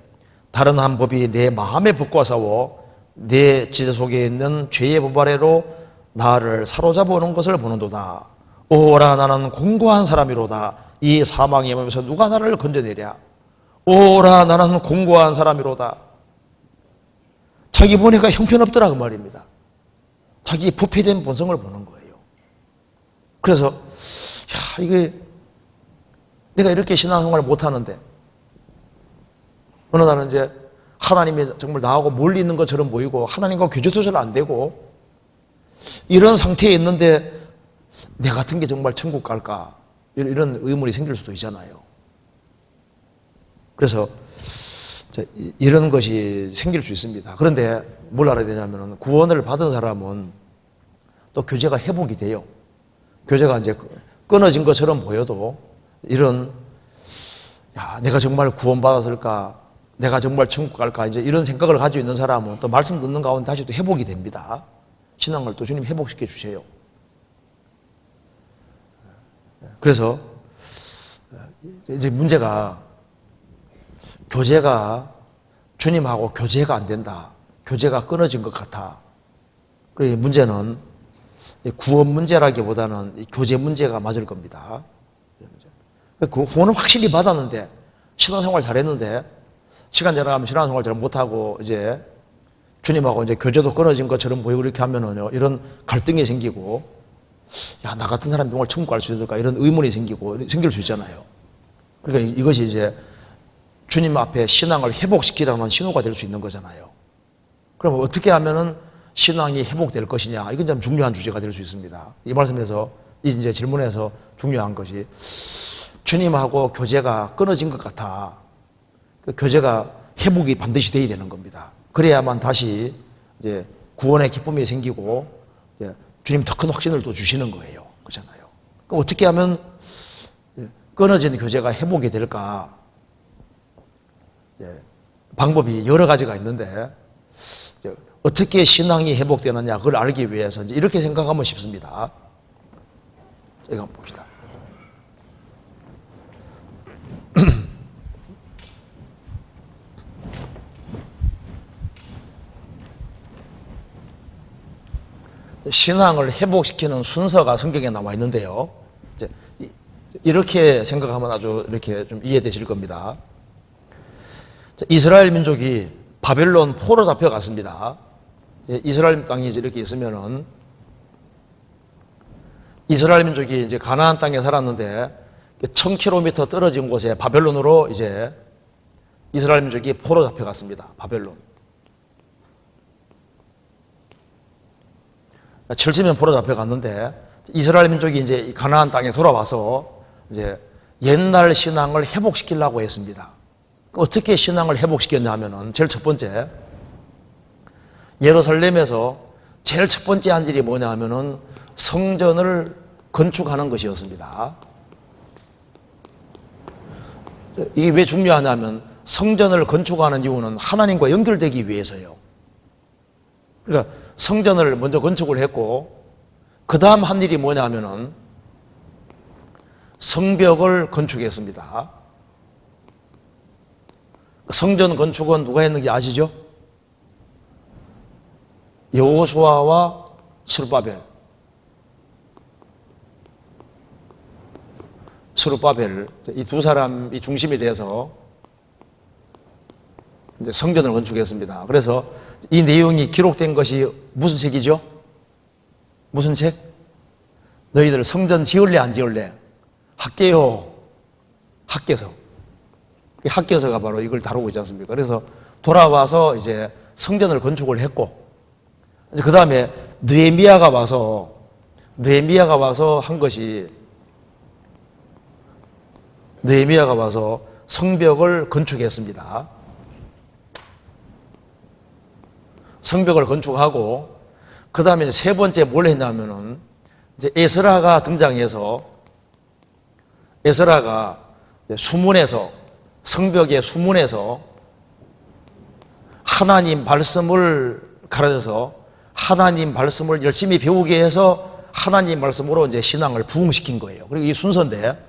다른 한 법이 내 마음에 붙고 싸워 내 지체 속에 있는 죄의 법 아래로 나를 사로잡아 오는 것을 보는도다. 오라, 나는 공고한 사람이로다. 이 사망의 몸에서 누가 나를 건져내랴. 오라, 나는 공고한 사람이로다. 자기 보니까 형편없더라 그 말입니다. 자기 부패된 본성을 보는 거예요. 그래서 야, 이게 내가 이렇게 신앙생활을 못하는데 어느 날은 이제 하나님이 정말 나하고 멀리 있는 것처럼 보이고 하나님과 교제도 잘 안 되고 이런 상태에 있는데 내 같은 게 정말 천국 갈까? 이런 의문이 생길 수도 있잖아요. 그래서 이런 것이 생길 수 있습니다. 그런데 뭘 알아야 되냐면 구원을 받은 사람은 또 교제가 회복이 돼요. 교제가 이제 끊어진 것처럼 보여도 이런 내가 정말 구원받았을까? 내가 정말 천국 갈까? 이제 이런 생각을 가지고 있는 사람은 또 말씀 듣는 가운데 다시 또 회복이 됩니다. 신앙을 또 주님 회복시켜 주세요. 그래서 이제 문제가 교제가 주님하고 교제가 안 된다. 교제가 끊어진 것 같아. 그래서 문제는 구원 문제라기보다는 교제 문제가 맞을 겁니다. 그 구원은 확실히 받았는데 신앙생활 잘했는데 시간 지나가면 신앙생활 잘 못하고 이제 주님하고 이제 교제도 끊어진 것처럼 보이고 이렇게 하면은요 이런 갈등이 생기고 나 같은 사람이 정말 천국 갈 수 있을까 이런 의문이 생길 수 있잖아요. 그러니까 이것이 이제 주님 앞에 신앙을 회복시키라는 신호가 될 수 있는 거잖아요. 그럼 어떻게 하면은 신앙이 회복될 것이냐 이건 좀 중요한 주제가 될 수 있습니다. 이 말씀에서 이제 질문에서 중요한 것이 주님하고 교제가 끊어진 것 같아. 그 교제가 회복이 반드시 돼야 되는 겁니다. 그래야만 다시 이제 구원의 기쁨이 생기고 주님 더 큰 확신을 또 주시는 거예요. 그렇잖아요. 그럼 어떻게 하면 끊어진 교제가 회복이 될까? 방법이 여러 가지가 있는데 어떻게 신앙이 회복되느냐 그걸 알기 위해서 이제 이렇게 생각하면 쉽습니다. 이거 한번 봅시다. 신앙을 회복시키는 순서가 성경에 나와 있는데요. 이제 이렇게 생각하면 아주 이렇게 좀 이해되실 겁니다. 이스라엘 민족이 바벨론 포로 잡혀갔습니다. 이스라엘 땅이 이렇게 있으면은 이스라엘 민족이 이제 가나안 땅에 살았는데 1000km 떨어진 곳에 바벨론으로 이제 이스라엘 민족이 포로 잡혀갔습니다. 바벨론. 70년 포로 잡혀갔는데 이스라엘 민족이 이제 가나안 땅에 돌아와서 이제 옛날 신앙을 회복시키려고 했습니다. 어떻게 신앙을 회복시켰냐 하면은 제일 첫 번째 예루살렘에서 제일 첫 번째 한 일이 뭐냐 하면은 성전을 건축하는 것이었습니다. 이게 왜 중요하냐면 성전을 건축하는 이유는 하나님과 연결되기 위해서요. 그러니까 성전을 먼저 건축을 했고 그 다음 한 일이 뭐냐 하면은 성벽을 건축했습니다. 성전 건축은 누가 했는지 아시죠? 여호수아와 스룹바벨 이 두 사람이 중심이 돼서 이제 성전을 건축했습니다. 그래서 이 내용이 기록된 것이 무슨 책이죠? 무슨 책? 너희들 성전 지을래 안 지을래? 학개요. 학개서. 학개서가 바로 이걸 다루고 있지 않습니까? 그래서 돌아와서 이제 성전을 건축을 했고 그 다음에 느헤미야가 와서 한 것이 느헤미야가 와서 성벽을 건축했습니다. 성벽을 건축하고 그 다음에 세 번째 뭘 했냐면은 이제 에스라가 등장해서 에스라가 수문에서 성벽의 수문에서 하나님 말씀을 가르쳐서 하나님 말씀을 열심히 배우게 해서 하나님 말씀으로 이제 신앙을 부흥시킨 거예요. 그리고 이 순서인데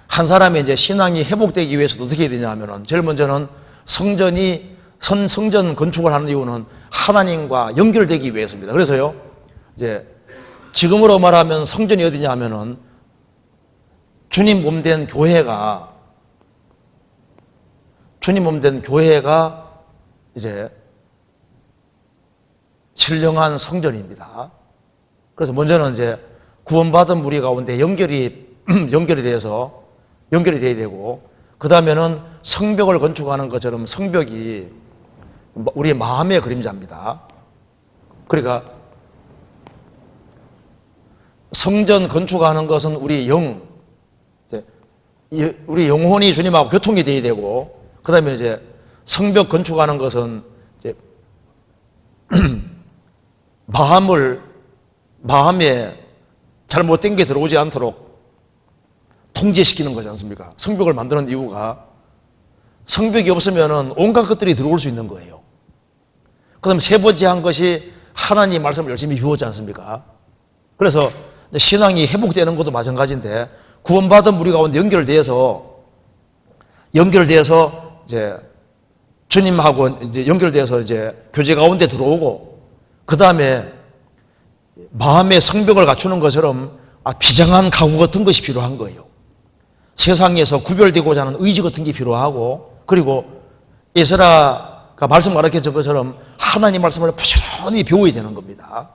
한 사람의 이제 신앙이 회복되기 위해서 어떻게 해야 되냐 하면은 제일 먼저는 성전 건축을 하는 이유는 하나님과 연결되기 위해서입니다. 그래서요, 이제 지금으로 말하면 성전이 어디냐 하면은 주님 몸 된 교회가 이제 신령한 성전입니다. 그래서 먼저는 이제 구원받은 무리 가운데 연결이 돼야 되고, 그 다음에는 성벽을 건축하는 것처럼 성벽이 우리의 마음의 그림자입니다. 그러니까 성전 건축하는 것은 우리 우리 영혼이 주님하고 교통이 되어야 되고, 그 다음에 이제 성벽 건축하는 것은 이제 마음에 잘못된 게 들어오지 않도록 통제시키는 거지 않습니까? 성벽을 만드는 이유가 성벽이 없으면 온갖 것들이 들어올 수 있는 거예요. 그 다음에 세 번째 한 것이 하나님 말씀을 열심히 배우지 않습니까? 그래서 신앙이 회복되는 것도 마찬가지인데, 구원받은 우리 가운데 연결돼서 이제 주님하고 이제 연결돼서 이제 교제 가운데 들어오고, 그 다음에 마음의 성벽을 갖추는 것처럼 비장한 각오 같은 것이 필요한 거예요. 세상에서 구별되고자 하는 의지 같은 게 필요하고, 그리고 에스라가 말씀 가르쳐준 것처럼 하나님 말씀을 부지런히 배워야 되는 겁니다.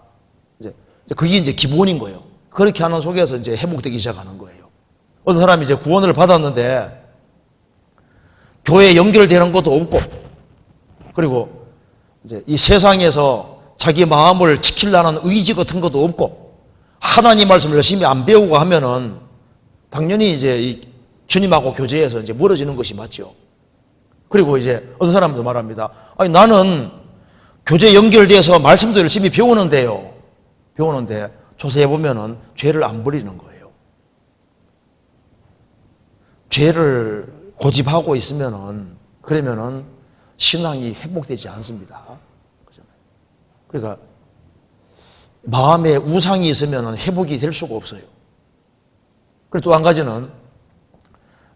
이제 그게 이제 기본인 거예요. 그렇게 하는 속에서 이제 회복되기 시작하는 거예요. 어떤 사람이 이제 구원을 받았는데 교회에 연결되는 것도 없고, 그리고 이제 이 세상에서 자기 마음을 지키려는 의지 같은 것도 없고, 하나님 말씀을 열심히 안 배우고 하면은 당연히 이제 이 주님하고 교제해서 이제 멀어지는 것이 맞죠. 그리고 이제 어떤 사람도 말합니다. 아니, 나는 교제 연결돼서 말씀도 열심히 배우는데 조사해 보면은 죄를 안 버리는 거예요. 죄를 고집하고 있으면은, 그러면은 신앙이 회복되지 않습니다. 그러니까 마음에 우상이 있으면은 회복이 될 수가 없어요. 그리고 또 한 가지는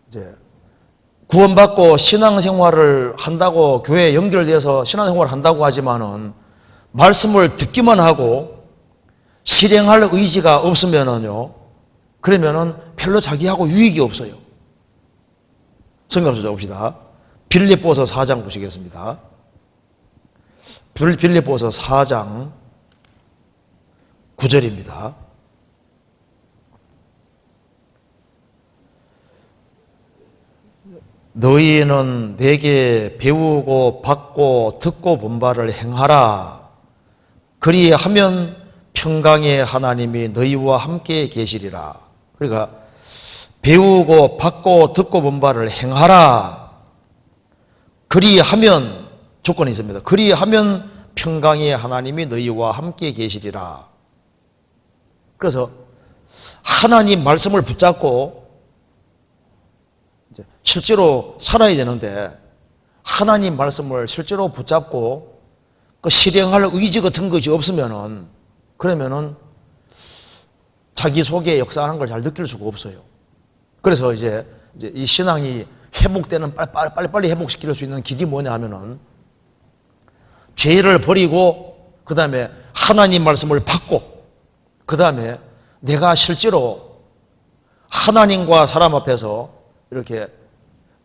이제 구원받고 신앙생활을 한다고, 교회에 연결돼서 신앙생활을 한다고 하지만은 말씀을 듣기만 하고 실행할 의지가 없으면은요, 그러면은 별로 자기하고 유익이 없어요. 성경 좀 봅시다. 빌립보서 4장 보시겠습니다. 빌립보서 4장 9절입니다. 너희는 내게 배우고 받고 듣고 본 바를 행하라. 그리하면 평강의 하나님이 너희와 함께 계시리라. 그러니까 배우고 받고 듣고 본 바를 행하라. 그리하면, 조건이 있습니다. 그리하면 평강의 하나님이 너희와 함께 계시리라. 그래서 하나님 말씀을 붙잡고 실제로 살아야 되는데, 하나님 말씀을 실제로 붙잡고 그 실행할 의지 같은 것이 없으면은, 그러면은 자기 속에 역사하는 걸 잘 느낄 수가 없어요. 그래서 이제 이 신앙이 회복되는, 빨리 회복시킬 수 있는 길이 뭐냐 하면은, 죄를 버리고, 그 다음에 하나님 말씀을 받고, 그 다음에 내가 실제로 하나님과 사람 앞에서 이렇게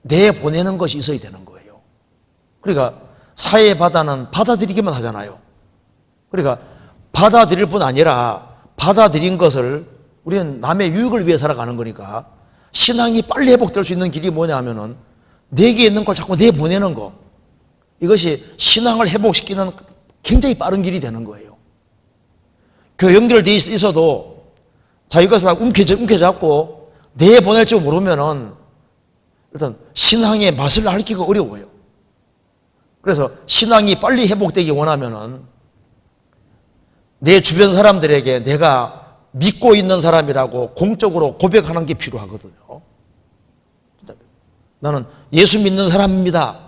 내보내는 것이 있어야 되는 거예요. 그러니까 사회바다는 받아들이기만 하잖아요. 그러니까 받아들일 뿐 아니라 받아들인 것을 우리는 남의 유익을 위해 살아가는 거니까, 신앙이 빨리 회복될 수 있는 길이 뭐냐 하면은 내게 있는 걸 자꾸 내보내는 거, 이것이 신앙을 회복시키는 굉장히 빠른 길이 되는 거예요. 교회 연결되어 있어도 자기 것을 움켜잡고 내보낼 줄 모르면은 일단 신앙의 맛을 알기가 어려워요. 그래서 신앙이 빨리 회복되기 원하면은 내 주변 사람들에게 내가 믿고 있는 사람이라고 공적으로 고백하는 게 필요하거든요. 나는 예수 믿는 사람입니다.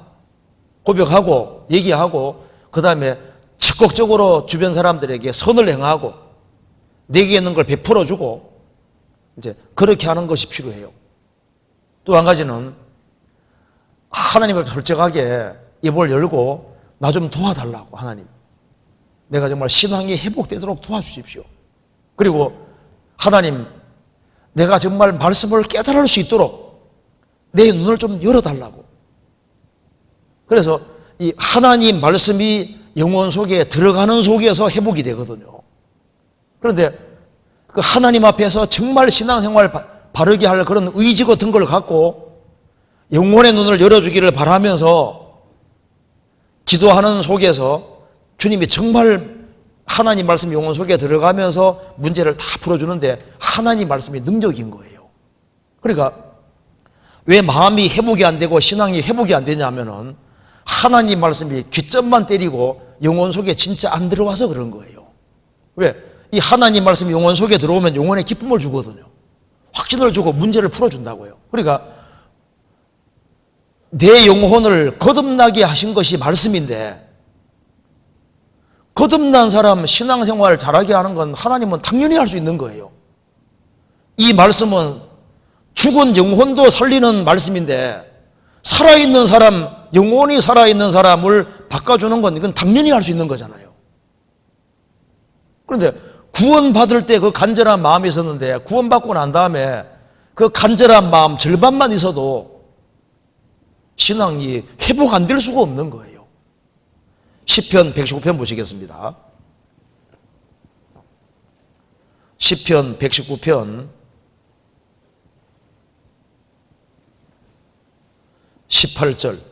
고백하고 얘기하고, 그 다음에 적극적으로 주변 사람들에게 선을 행하고 내게 있는 걸 베풀어주고, 이제 그렇게 하는 것이 필요해요. 또 한 가지는 하나님 앞에 솔직하게 입을 열고 나 좀 도와달라고, 하나님 내가 정말 신앙이 회복되도록 도와주십시오. 그리고 하나님, 내가 정말 말씀을 깨달을 수 있도록 내 눈을 좀 열어달라고. 그래서 이 하나님 말씀이 영혼 속에 들어가는 속에서 회복이 되거든요. 그런데 그 하나님 앞에서 정말 신앙생활 바르게 할 그런 의지 같은 걸 갖고 영혼의 눈을 열어주기를 바라면서 기도하는 속에서 주님이 정말 하나님 말씀 영혼 속에 들어가면서 문제를 다 풀어주는데 하나님 말씀이 능력인 거예요. 그러니까 왜 마음이 회복이 안 되고 신앙이 회복이 안 되냐면은 하나님 말씀이 귀점만 때리고 영혼 속에 진짜 안 들어와서 그런 거예요. 왜? 이 하나님 말씀이 영혼 속에 들어오면 영혼에 기쁨을 주거든요. 확신을 주고 문제를 풀어준다고요. 그러니까 내 영혼을 거듭나게 하신 것이 말씀인데 거듭난 사람 신앙생활 잘하게 하는 건 하나님은 당연히 할 수 있는 거예요. 이 말씀은 죽은 영혼도 살리는 말씀인데 살아있는 사람, 영혼이 살아있는 사람을 바꿔주는 건 이건 당연히 할 수 있는 거잖아요. 그런데 구원받을 때 그 간절한 마음이 있었는데 구원받고 난 다음에 그 간절한 마음 절반만 있어도 신앙이 회복 안 될 수가 없는 거예요. 시편 119편 보시겠습니다. 시편 119편 18절.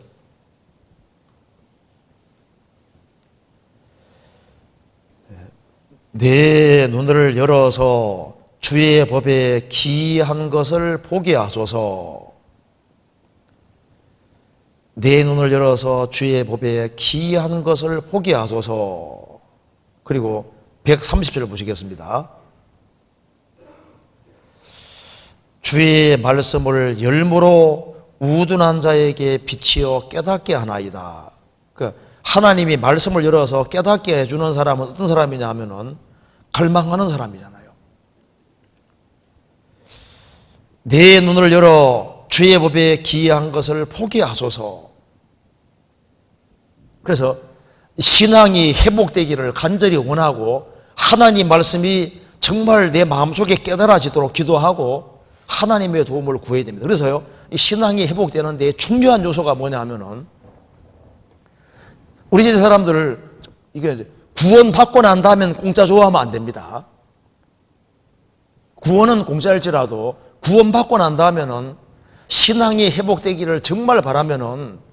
내 눈을 열어서 주의 법에 기이한 것을 보게 하소서. 내 눈을 열어서 주의 법에 기이한 것을 보게 하소서. 그리고 130절 보시겠습니다. 주의 말씀을 열무로 우둔한 자에게 비치어 깨닫게 하나이다. 하나님이 말씀을 열어서 깨닫게 해주는 사람은 어떤 사람이냐 하면은 갈망하는 사람이잖아요. 내 눈을 열어 주의 법에 기이한 것을 보게 하소서. 그래서 신앙이 회복되기를 간절히 원하고 하나님 말씀이 정말 내 마음속에 깨달아지도록 기도하고 하나님의 도움을 구해야 됩니다. 그래서요, 이 신앙이 회복되는 데 중요한 요소가 뭐냐 하면은 우리 집 사람들 이게 구원받고 난 다음엔 공짜 좋아하면 안 됩니다. 구원은 공짜일지라도 구원받고 난 다음에는 신앙이 회복되기를 정말 바라면은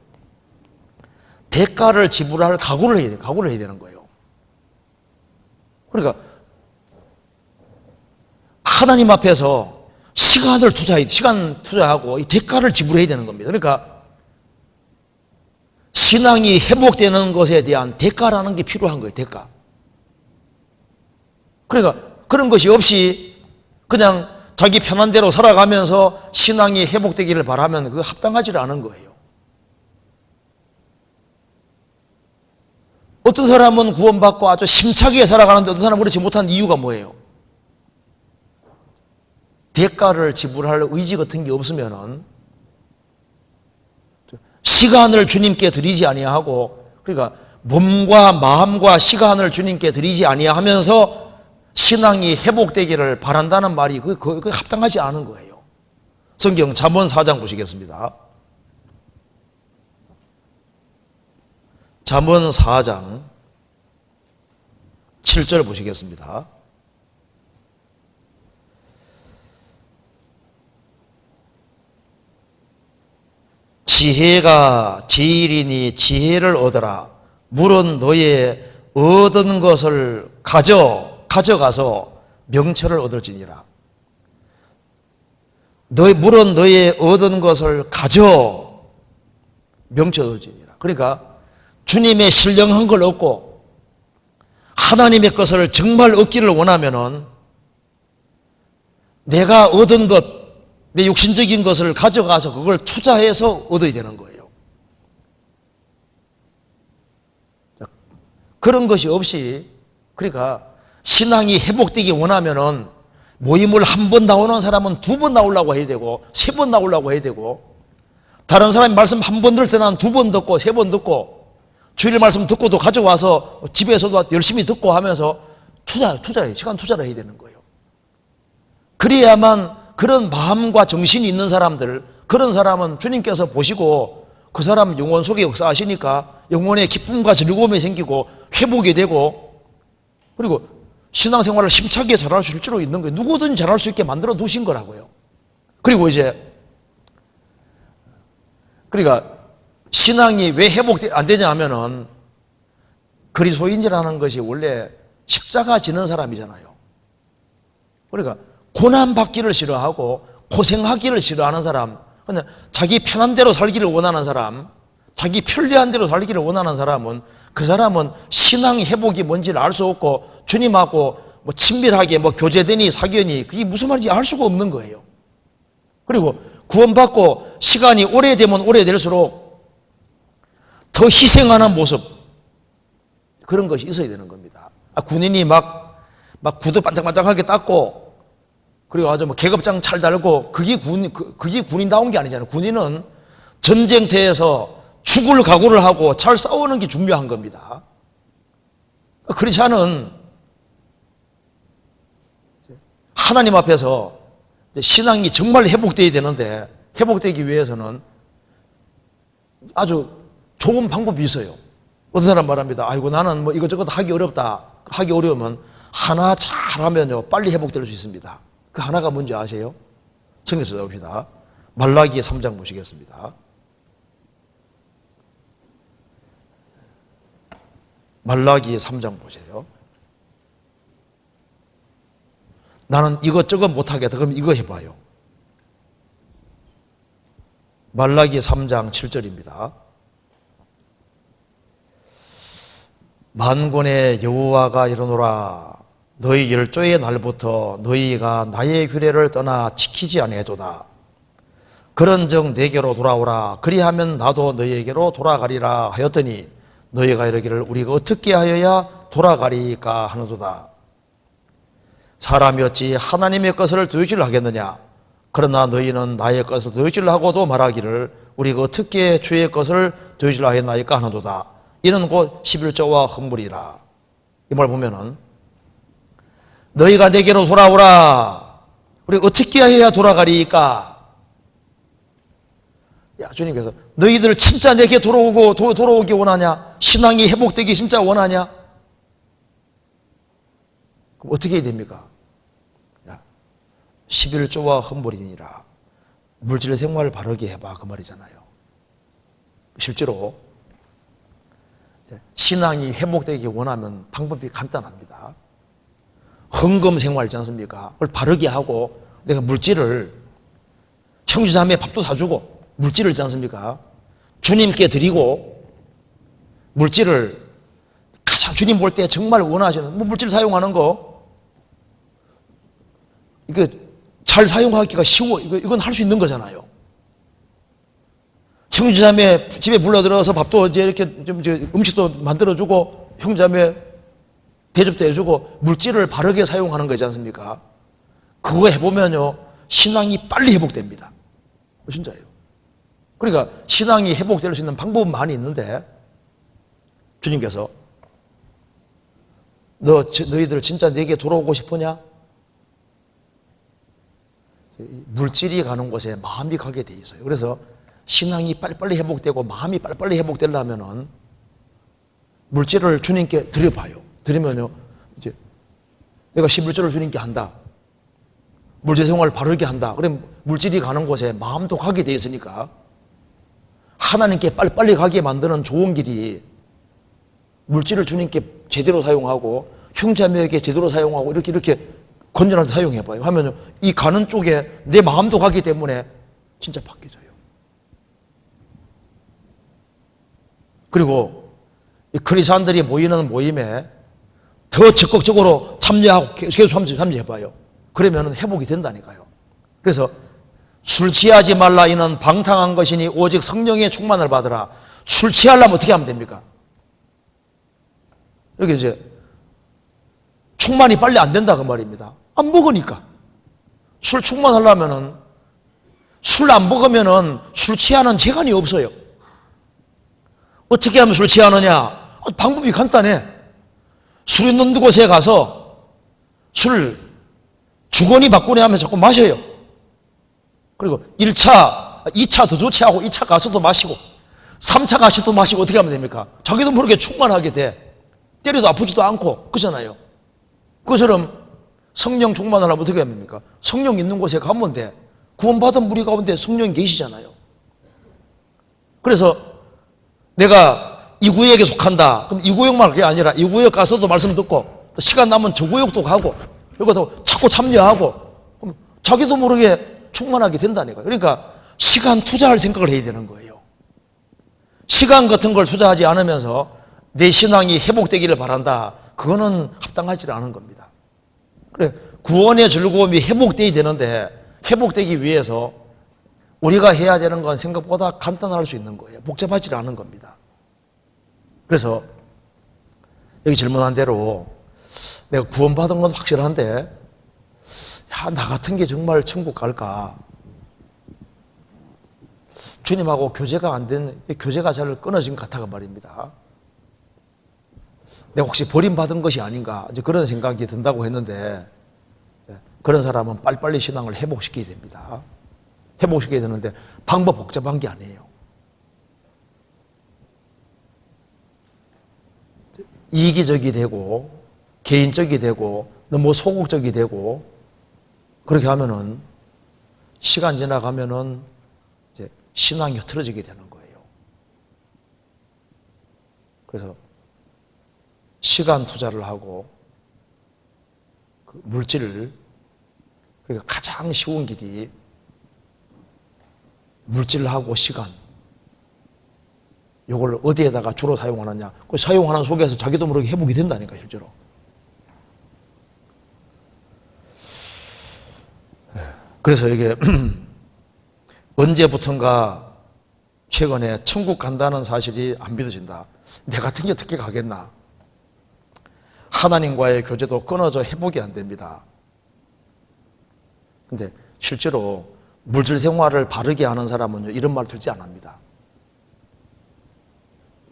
대가를 지불할 각오를 해야 되는 거예요. 그러니까 하나님 앞에서 시간 투자하고 이 대가를 지불해야 되는 겁니다. 그러니까 신앙이 회복되는 것에 대한 대가라는 게 필요한 거예요. 대가. 그러니까 그런 것이 없이 그냥 자기 편한 대로 살아가면서 신앙이 회복되기를 바라면 그거 합당하지 않은 거예요. 어떤 사람은 구원받고 아주 심차게 살아가는데 어떤 사람은 그렇지 못한 이유가 뭐예요? 대가를 지불할 의지 같은 게 없으면은 시간을 주님께 드리지 아니하고, 그러니까 몸과 마음과 시간을 주님께 드리지 아니하면서 신앙이 회복되기를 바란다는 말이 그 합당하지 않은 거예요. 성경 잠언 4장 보시겠습니다. 잠언 4장 7절 보시겠습니다. 지혜가 제일이니 지혜를 얻어라. 물은 너의 얻은 것을 가져가서 명철을 얻을지니라. 물은 너의 얻은 것을 명철을 얻을지니라. 그러니까 주님의 신령한 걸 얻고 하나님의 것을 정말 얻기를 원하면은 내가 얻은 것, 내 육신적인 것을 가져가서 그걸 투자해서 얻어야 되는 거예요. 그런 것이 없이, 그러니까 신앙이 회복되기 원하면은 모임을 한 번 나오는 사람은 두 번 나오려고 해야 되고 세 번 나오려고 해야 되고, 다른 사람이 말씀 한 번 들을 때는 두 번 듣고 세 번 듣고 주일 말씀 듣고도 가져와서 집에서도 열심히 듣고 하면서 시간 투자를 해야 되는 거예요. 그래야만 그런 마음과 정신이 있는 사람들, 그런 사람은 주님께서 보시고 그 사람 영혼 속에 역사하시니까 영혼의 기쁨과 즐거움이 생기고 회복이 되고, 그리고 신앙생활을 힘차게 잘할 수 있는 거예요. 누구든 잘할 수 있게 만들어 두신 거라고요. 그리고 그러니까 신앙이 왜 회복이 안 되냐 하면은 그리스도인이라는 것이 원래 십자가 지는 사람이잖아요. 그러니까 고난받기를 싫어하고 고생하기를 싫어하는 사람, 그냥 자기 편한 대로 살기를 원하는 사람, 자기 편리한 대로 살기를 원하는 사람은 그 사람은 신앙 회복이 뭔지를 알 수 없고 주님하고 뭐 친밀하게 뭐 교제되니 사귀니 그게 무슨 말인지 알 수가 없는 거예요. 그리고 구원받고 시간이 오래되면 오래될수록 더 희생하는 모습, 그런 것이 있어야 되는 겁니다. 군인이 막 구두 반짝반짝하게 닦고 그리고 아주 뭐 계급장 잘 달고 그게 군인다운 게 아니잖아요. 군인은 전쟁터에서 죽을 각오를 하고 잘 싸우는 게 중요한 겁니다. 그렇지 않은 하나님 앞에서 신앙이 정말 회복되어야 되는데 회복되기 위해서는 아주 좋은 방법이 있어요. 어떤 사람 말합니다. 아이고 나는 뭐 이것저것 하기 어렵다. 하기 어려우면 하나 잘하면요 빨리 회복될 수 있습니다. 그 하나가 뭔지 아세요? 청해서 봅시다. 말라기 3장 보시겠습니다. 말라기 3장 보세요. 나는 이것저것 못하겠다. 그럼 이거 해봐요. 말라기 3장 7절입니다. 만군의 여호와가 이르노라. 너희 열조의 날부터 너희가 나의 규례를 떠나 지키지 아니하도다. 그런즉 내게로 돌아오라. 그리하면 나도 너희에게로 돌아가리라 하였더니 너희가 이르기를 우리가 어떻게 하여야 돌아가리까 하노도다. 사람이 어찌 하나님의 것을 도유질 하겠느냐. 그러나 너희는 나의 것을 도유질 하고도 말하기를 우리가 어떻게 주의 것을 도유질 하였나이까 하노도다. 이는 곧 11조와 헌물이라. 이 말 보면은 너희가 내게로 돌아오라. 우리 어떻게 해야 돌아가리까? 야, 주님께서 너희들 진짜 내게 돌아오기 원하냐? 신앙이 회복되기 진짜 원하냐? 그럼 어떻게 해야 됩니까? 11조와 헌물이니라. 물질 생활을 바르게 해봐. 그 말이잖아요. 실제로 신앙이 회복되기 원하면 방법이 간단합니다. 헌금 생활 있지 않습니까? 그걸 바르게 하고 내가 물질을 형제자매 밥도 사주고 물질을 있지 않습니까? 주님께 드리고 물질을 가장 주님 볼 때 정말 원하시는 뭐 물질 사용하는 거 이거 잘 사용하기가 쉬워. 이건 할 수 있는 거잖아요. 형제자매 집에 불러들어서 밥도 이제 이렇게 좀 음식도 만들어주고 형제자매 대접도 해주고 물질을 바르게 사용하는 거지 않습니까? 그거 해보면요 신앙이 빨리 회복됩니다. 진짜예요. 그러니까 신앙이 회복될 수 있는 방법은 많이 있는데 주님께서 너희들 진짜 내게 돌아오고 싶으냐? 물질이 가는 곳에 마음이 가게 돼 있어요. 그래서 신앙이 빨리빨리 회복되고 마음이 빨리빨리 회복되려면은 물질을 주님께 드려봐요. 드리면요, 이제 내가 11조를 주님께 한다. 물질 생활을 바르게 한다. 그럼 물질이 가는 곳에 마음도 가게 돼 있으니까 하나님께 빨리빨리 가게 만드는 좋은 길이 물질을 주님께 제대로 사용하고 형제자매에게 제대로 사용하고 이렇게 건전하게 사용해봐요. 하면요, 이 가는 쪽에 내 마음도 가기 때문에 진짜 바뀌어져요. 그리고 이 크리스찬들이 모이는 모임에 더 적극적으로 참여하고 계속 참여해봐요. 그러면 회복이 된다니까요. 그래서 술 취하지 말라 이는 방탕한 것이니 오직 성령의 충만을 받으라. 술 취하려면 어떻게 하면 됩니까? 이렇게 이제 충만이 빨리 안 된다 그 말입니다. 안 먹으니까. 술 충만하려면은 술 안 먹으면은 술 취하는 재간이 없어요. 어떻게 하면 술 취하느냐? 방법이 간단해. 술 있는 곳에 가서 술 주거니 받거니 하면 자꾸 마셔요. 그리고 1차, 2차 더 좋지 하고 2차 가서도 마시고 3차 가서도 마시고 어떻게 하면 됩니까? 자기도 모르게 충만하게 돼. 때려도 아프지도 않고 그렇잖아요. 그처럼 성령 충만을 하면 어떻게 하면 됩니까? 성령 있는 곳에 가면 돼. 구원받은 무리 가운데 성령이 계시잖아요. 그래서 내가 이 구역에 속한다. 그럼 이 구역만 그게 아니라 이 구역 가서도 말씀 듣고 또 시간 나면 저구역도 가고 여기서 자꾸 참여하고 그럼 자기도 모르게 충만하게 된다니까요. 그러니까 시간 투자할 생각을 해야 되는 거예요. 시간 같은 걸 투자하지 않으면서 내 신앙이 회복되기를 바란다. 그거는 합당하지 않은 겁니다. 그래, 구원의 즐거움이 회복되어야 되는데 회복되기 위해서 우리가 해야 되는 건 생각보다 간단할 수 있는 거예요. 복잡하지 않은 겁니다. 그래서 여기 질문한 대로 내가 구원받은 건 확실한데 야, 나 같은 게 정말 천국 갈까? 주님하고 교제가 안 된, 교제가 잘 끊어진 것 같아가 말입니다. 내가 혹시 버림받은 것이 아닌가? 이제 그런 생각이 든다고 했는데 그런 사람은 빨리빨리 신앙을 회복시켜야 됩니다. 회복시켜야 되는데 방법 복잡한 게 아니에요. 이기적이 되고 개인적이 되고 너무 소극적이 되고 그렇게 하면은 시간 지나가면은 이제 신앙이 흐트러지게 되는 거예요. 그래서 시간 투자를 하고 그 물질을 그러니까 가장 쉬운 길이 물질하고 시간 이걸 어디에다가 주로 사용하느냐. 그 사용하는 속에서 자기도 모르게 회복이 된다니까 실제로. 그래서 이게 언제부턴가 최근에 천국 간다는 사실이 안 믿어진다. 내 같은 게 어떻게 가겠나. 하나님과의 교제도 끊어져 회복이 안 됩니다. 근데 실제로 물질 생활을 바르게 하는 사람은 이런 말 듣지 않습니다.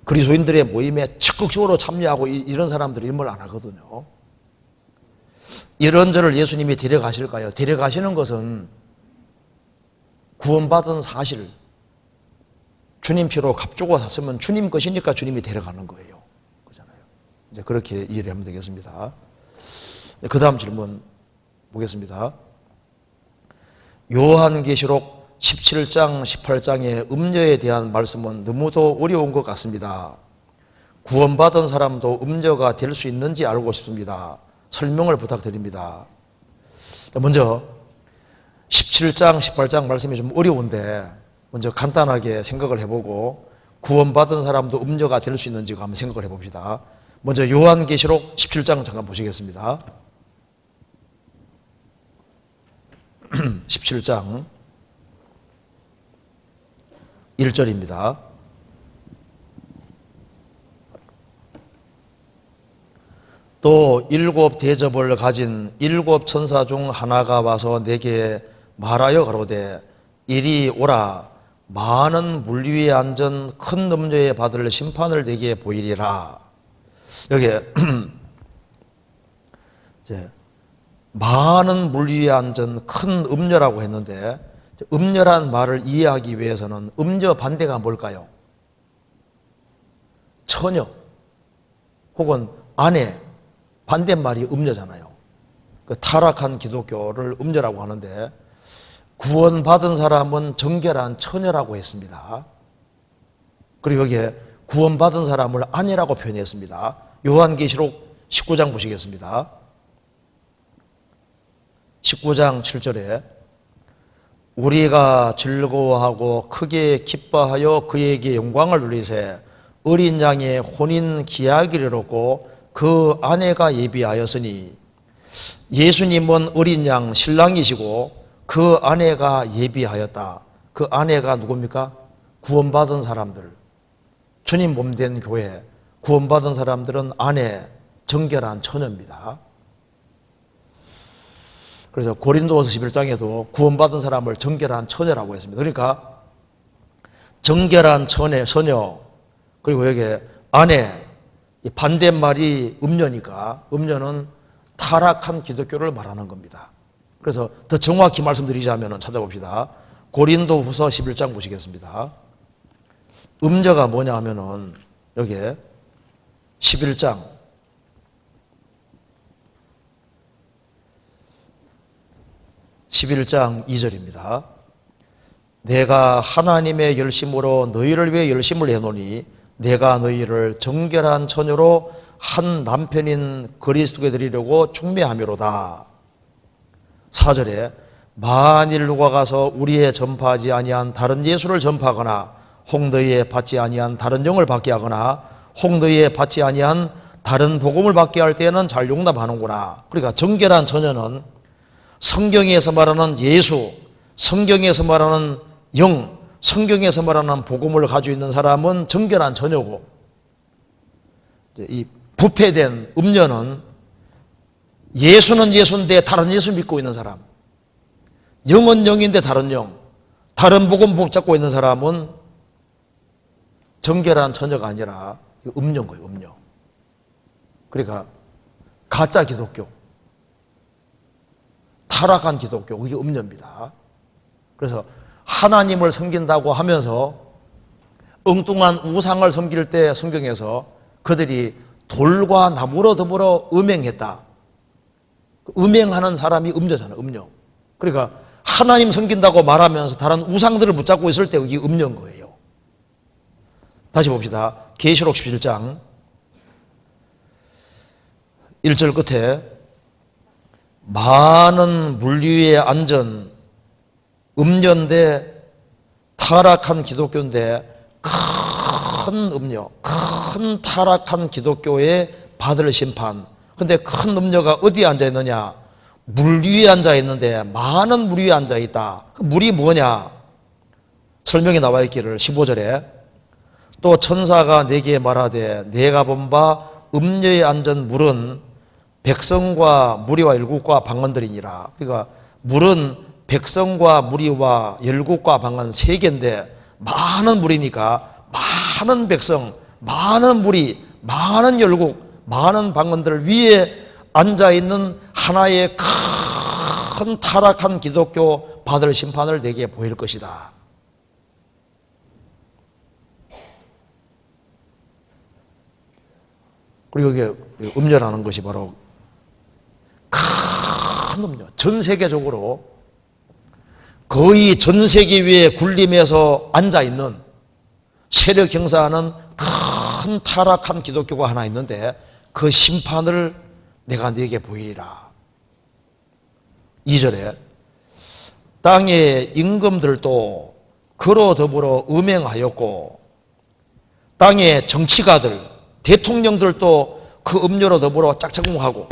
그리스도인들의 모임에 적극적으로 참여하고 이런 사람들이 이런 말 안 하거든요. 이런 저를 예수님이 데려가실까요? 데려가시는 것은 구원받은 사실, 주님 피로 값주고 샀으면 주님 것이니까 주님이 데려가는 거예요. 그렇잖아요. 이제 그렇게 이해를 하면 되겠습니다. 그 다음 질문 보겠습니다. 요한계시록 17장, 18장의 음녀에 대한 말씀은 너무도 어려운 것 같습니다. 구원받은 사람도 음녀가 될 수 있는지 알고 싶습니다. 설명을 부탁드립니다. 먼저 17장, 18장 말씀이 좀 어려운데 먼저 간단하게 생각을 해보고 구원받은 사람도 음녀가 될 수 있는지 한번 생각을 해봅시다. 먼저 요한계시록 17장 잠깐 보시겠습니다. 17장 1절입니다. 또 7 대접을 가진 7 천사 중 하나가 와서 내게 말하여 가로되 이리 오라. 많은 물 위에 앉은 큰 음녀에 받을 심판을 내게 보이리라. 여기에 이제 많은 물 위에 앉은 큰 음녀라고 했는데 음녀란 말을 이해하기 위해서는 음녀 반대가 뭘까요? 처녀 혹은 아내 반대말이 음녀잖아요. 그 타락한 기독교를 음녀라고 하는데 구원받은 사람은 정결한 처녀라고 했습니다. 그리고 여기에 구원받은 사람을 아내라고 표현했습니다. 요한계시록 19장 보시겠습니다. 19장 7절에 우리가 즐거워하고 크게 기뻐하여 그에게 영광을 돌리세 어린 양의 혼인 기약을 이뤘고 그 아내가 예비하였으니 예수님은 어린 양 신랑이시고 그 아내가 예비하였다. 그 아내가 누굽니까? 구원받은 사람들, 주님 몸된 교회, 구원받은 사람들은 아내, 정결한 처녀입니다. 그래서 고린도후서 11장에도 구원받은 사람을 정결한 처녀라고 했습니다. 그러니까 정결한 처녀 그리고 여기에 아내, 반대말이 음녀니까 음녀는 타락한 기독교를 말하는 겁니다. 그래서 더 정확히 말씀드리자면 찾아봅시다. 고린도후서 11장 보시겠습니다. 음녀가 뭐냐 하면은 여기에 11장 2절입니다. 내가 하나님의 열심으로 너희를 위해 열심을 해놓으니 내가 너희를 정결한 처녀로 한 남편인 그리스도께 드리려고 중매하미로다. 4절에 만일 누가 가서 우리의 전파하지 아니한 다른 예수를 전파하거나 홍더위에 받지 아니한 다른 영을 받게 하거나 홍더위에 받지 아니한 다른 복음을 받게 할 때에는 잘 용납하는구나. 그러니까 정결한 처녀는 성경에서 말하는 예수, 성경에서 말하는 영, 성경에서 말하는 복음을 가지고 있는 사람은 정결한 처녀고, 이 부패된 음녀는 예수는 예수인데 다른 예수 믿고 있는 사람, 영은 영인데 다른 영, 다른 복음 붙잡고 있는 사람은 정결한 처녀가 아니라 음녀인 거예요, 음녀. 그러니까 가짜 기독교, 타락한 기독교, 그게 음녀입니다. 그래서 하나님을 섬긴다고 하면서 엉뚱한 우상을 섬길 때 성경에서 그들이 돌과 나무로 더불어 음행했다. 음행하는 사람이 음녀잖아요, 음녀. 그러니까 하나님 섬긴다고 말하면서 다른 우상들을 붙잡고 있을 때 이게 음녀인 거예요. 다시 봅시다. 계시록 17장 1절 끝에 많은 물 위에 앉은 음녀인데 타락한 기독교인데 큰 음녀, 큰 타락한 기독교에 받을 심판. 근데 큰 음녀가 어디에 앉아 있느냐? 물 위에 앉아 있는데 많은 물 위에 앉아 있다. 그 물이 뭐냐? 설명이 나와 있기를 15절에 또 천사가 내게 말하되 내가 본 바 음녀에 앉은 물은 백성과 무리와 열국과 방언들이니라. 그러니까 물은 백성과 무리와 열국과 방언 세 개인데 많은 물이니까 많은 백성, 많은 무리, 많은 열국, 많은 방언들 위에 앉아있는 하나의 큰 타락한 기독교 받을 심판을 내게 보일 것이다. 그리고 이게 음녀라는 것이 바로 큰 음녀, 전 세계적으로 거의 전 세계 위에 군림해서 앉아있는 세력 경사하는 큰 타락한 기독교가 하나 있는데 그 심판을 내가 네게 보이리라. 2절에 땅의 임금들도 그로 더불어 음행하였고 땅의 정치가들, 대통령들도 그 음료로 더불어 짝짝꿍하고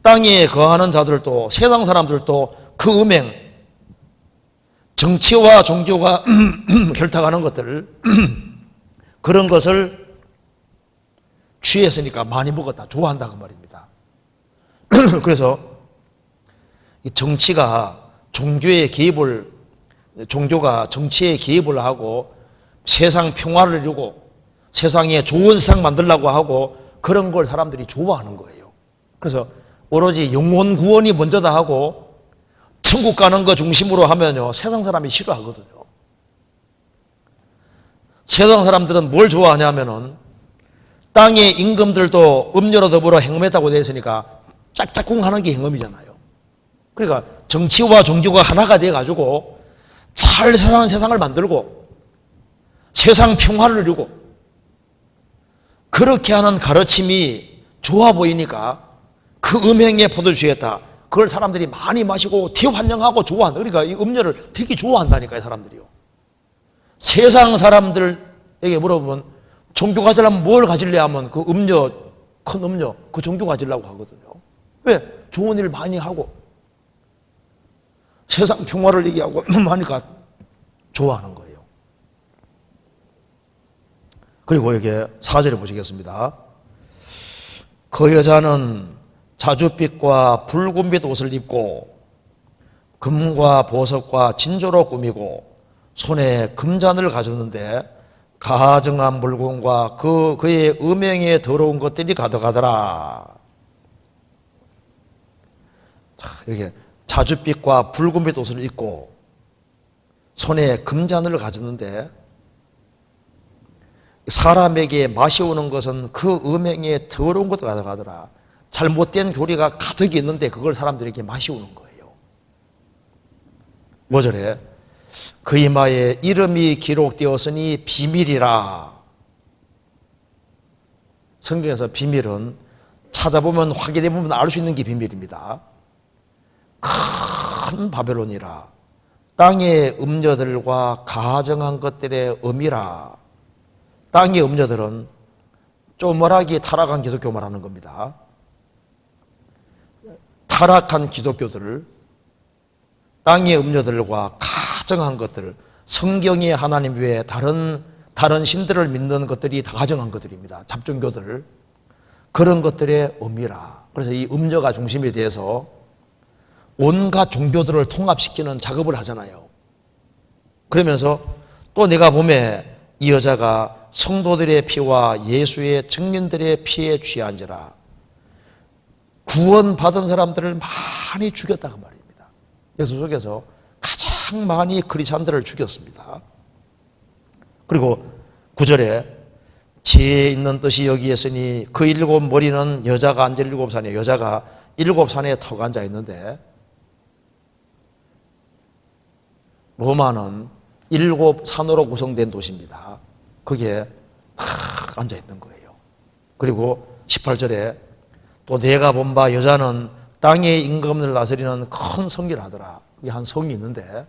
땅에 거하는 자들도 세상 사람들도 그 음행, 정치와 종교가 결탁하는 것들 그런 것을 취했으니까 많이 먹었다, 좋아한다 그 말입니다. 그래서 정치가 종교가 정치에 개입을 하고 세상 평화를 이루고 세상에 좋은 세상 만들려고 하고 그런 걸 사람들이 좋아하는 거예요. 그래서 오로지 영혼 구원이 먼저다 하고 천국 가는 거 중심으로 하면요 세상 사람이 싫어하거든요. 세상 사람들은 뭘 좋아하냐면은 땅의 임금들도 음료로 더불어 행음했다고 되어 있으니까 짝짝꿍 하는 게 행음이잖아요. 그러니까 정치와 종교가 하나가 돼가지고 잘 사는 세상을 만들고 세상 평화를 이루고 그렇게 하는 가르침이 좋아 보이니까 그 음행에 포도주였다. 그걸 사람들이 많이 마시고 대환영하고 좋아한다. 그러니까 이 음료를 되게 좋아한다니까요, 사람들이요. 세상 사람들에게 물어보면 종교 가지려면 뭘 가질래 하면 그 음료, 큰 음료, 그 종교 가지려고 하거든요. 왜? 좋은 일 많이 하고 세상 평화를 얘기하고 하니까 좋아하는 거예요. 그리고 여기 4절에 보시겠습니다. 그 여자는 자줏빛과 붉은빛 옷을 입고 금과 보석과 진조로 꾸미고 손에 금잔을 가졌는데 가증한 물건과 그의 음행에 더러운 것들이 가득하더라. 여기 자줏빛과 붉은빛 옷을 입고 손에 금잔을 가졌는데 사람에게 마시오는 것은 그 음행에 더러운 것도 가득하더라. 잘못된 교리가 가득 있는데 그걸 사람들에게 마시오는 거예요. 5절에 그 이마에 이름이 기록되었으니 비밀이라. 성경에서 비밀은 찾아보면 확인해보면 알 수 있는 게 비밀입니다. 큰 바벨론이라, 땅의 음녀들과 가정한 것들의 의미라. 땅의 음녀들은 쪼머라기 타락한 기독교 말하는 겁니다. 타락한 기독교들, 땅의 음녀들과 가정한 것들, 성경의 하나님 외에 다른 신들을 믿는 것들이 다 가정한 것들입니다. 잡종교들, 그런 것들의 의미라. 그래서 이 음녀가 중심이 돼서 온갖 종교들을 통합시키는 작업을 하잖아요. 그러면서 또 내가 보면 이 여자가 성도들의 피와 예수의 증인들의 피에 취한지라, 구원받은 사람들을 많이 죽였다고 말입니다. 예수 속에서 가장 많이 크리스찬들을 죽였습니다. 그리고 9절에 지혜 있는 뜻이 여기에 있으니 그 7 머리는 여자가 앉을 7산이에요. 여자가 7산에 터가 앉아 있는데, 로마는 7산으로 구성된 도시입니다. 거기에 탁 앉아 있는 거예요. 그리고 18절에 또 내가 본 바 여자는 땅의 임금을 다스리는 큰 성기를 하더라. 이게 한 성이 있는데,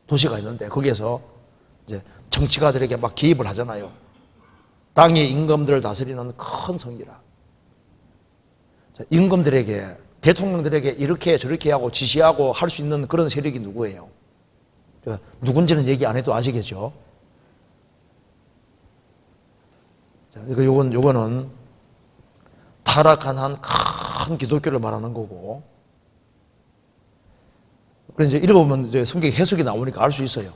도시가 있는데 거기에서 이제 정치가들에게 막 개입을 하잖아요. 땅의 임금들을 다스리는 큰 성기라. 임금들에게, 대통령들에게 이렇게 저렇게 하고 지시하고 할 수 있는 그런 세력이 누구예요? 누군지는 얘기 안 해도 아시겠죠? 요거는 타락한 한 큰 기독교를 말하는 거고, 그래서 이제 읽어보면 이제 성경 해석이 나오니까 알 수 있어요.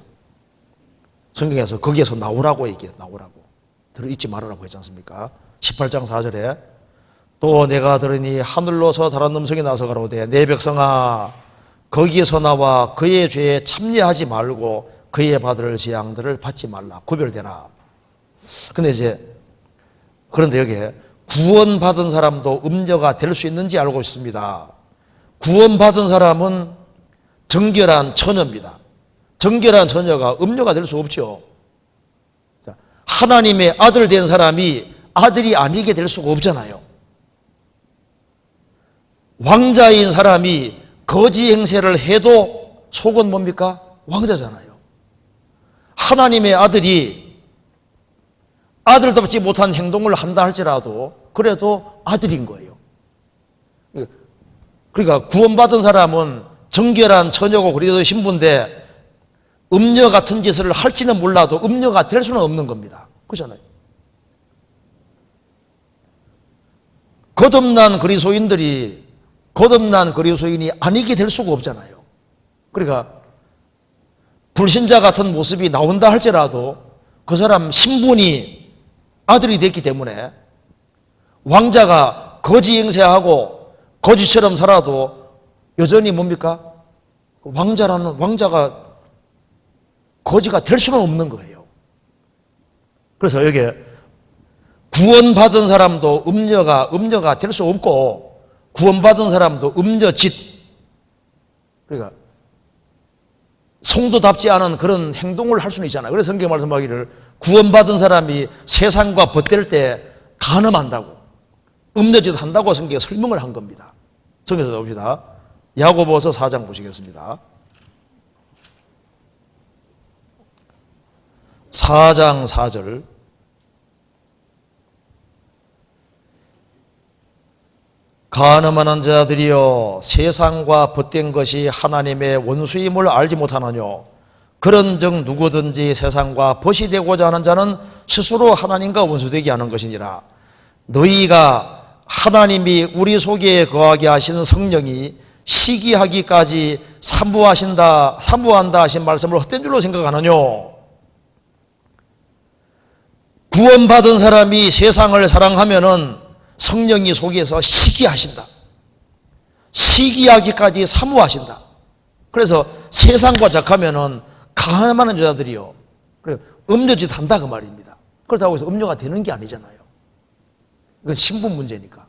성경에서 거기에서 나오라고 얘기해요. 나오라고. 들어있지 말으라고 했지 않습니까? 18장 4절에 또 내가 들으니 하늘로서 다른 음성이 나서 가로되 내 백성아 거기에서 나와 그의 죄에 참여하지 말고 그의 받을 재앙들을 받지 말라. 구별되라. 그런데 여기에 구원받은 사람도 음녀가 될 수 있는지 알고 있습니다. 구원받은 사람은 정결한 처녀입니다. 정결한 처녀가 음녀가 될 수 없죠. 하나님의 아들 된 사람이 아들이 아니게 될 수가 없잖아요. 왕자인 사람이 거지 행세를 해도 속은 뭡니까? 왕자잖아요. 하나님의 아들이 아들답지 못한 행동을 한다 할지라도 그래도 아들인 거예요. 그러니까 구원받은 사람은 정결한 처녀고 그래도 신부인데 음녀 같은 짓을 할지는 몰라도 음녀가 될 수는 없는 겁니다. 그렇잖아요. 거듭난 그리스도인이 아니게 될 수가 없잖아요. 그러니까 불신자 같은 모습이 나온다 할지라도 그 사람 신분이 아들이 됐기 때문에 왕자가 거지 행세하고 거지처럼 살아도 여전히 뭡니까? 왕자가 거지가 될 수는 없는 거예요. 그래서 여기에 구원받은 사람도 음녀가 될 수 없고 구원받은 사람도 음녀짓, 그러니까 성도답지 않은 그런 행동을 할 수는 있잖아요. 그래서 성경 말씀하기를 구원받은 사람이 세상과 벗될 때 간음한다고, 음녀짓 한다고 성경에 설명을 한 겁니다. 성경에서 봅시다. 야고보서 4장 보시겠습니다. 4장 4절. 간음하는 자들이여 세상과 벗된 것이 하나님의 원수임을 알지 못하느뇨. 그런즉 누구든지 세상과 벗이 되고자 하는 자는 스스로 하나님과 원수되게 하는 것이니라. 너희가 하나님이 우리 속에 거하게 하시는 성령이 시기하기까지 사모한다 하신 말씀을 헛된 줄로 생각하느뇨. 구원받은 사람이 세상을 사랑하면은 성령이 속에서 시기하신다. 시기하기까지 사모하신다. 그래서 세상과 작하면은 간음하는 여자들이요, 그래 음녀짓 한다 그 말입니다. 그렇다고 해서 음녀가 되는 게 아니잖아요. 이건 신분 문제니까.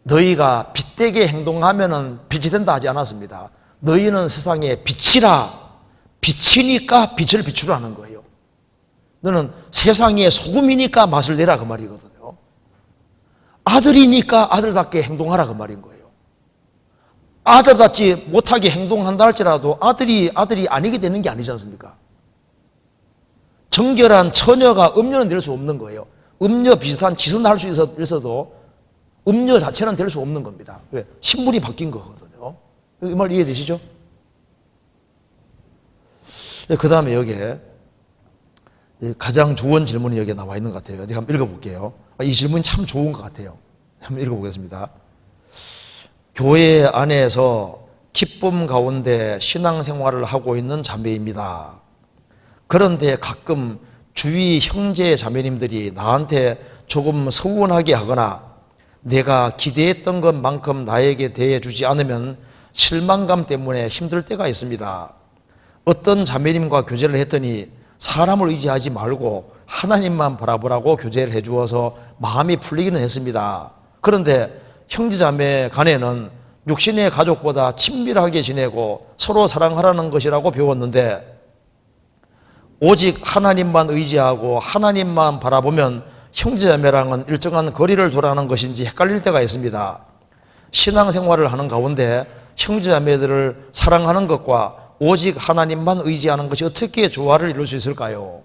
너희가 빛되게 행동하면은 빛이 된다 하지 않았습니다. 너희는 세상에 빛이라, 빛이니까 빛을 비추라는 거예요. 너는 세상의 소금이니까 맛을 내라 그 말이거든요. 아들이니까 아들답게 행동하라 그 말인 거예요. 아들답지 못하게 행동한다 할지라도 아들이 아니게 되는 게 아니지 않습니까? 정결한 처녀가 음녀는 될 수 없는 거예요. 음녀 비슷한 짓은 할 수 있어도 음녀 자체는 될 수 없는 겁니다. 왜? 신분이 바뀐 거거든요. 이 말 이해되시죠? 그 다음에 여기에 가장 좋은 질문이 여기에 나와 있는 것 같아요. 제가 한번 읽어볼게요. 이 질문이 참 좋은 것 같아요. 한번 읽어보겠습니다. 교회 안에서 기쁨 가운데 신앙생활을 하고 있는 자매입니다. 그런데 가끔 주위 형제 자매님들이 나한테 조금 서운하게 하거나 내가 기대했던 것만큼 나에게 대해주지 않으면 실망감 때문에 힘들 때가 있습니다. 어떤 자매님과 교제를 했더니 사람을 의지하지 말고 하나님만 바라보라고 교제를 해주어서 마음이 풀리기는 했습니다. 그런데 형제자매 간에는 육신의 가족보다 친밀하게 지내고 서로 사랑하라는 것이라고 배웠는데 오직 하나님만 의지하고 하나님만 바라보면 형제자매랑은 일정한 거리를 두라는 것인지 헷갈릴 때가 있습니다. 신앙생활을 하는 가운데 형제자매들을 사랑하는 것과 오직 하나님만 의지하는 것이 어떻게 조화를 이룰 수 있을까요?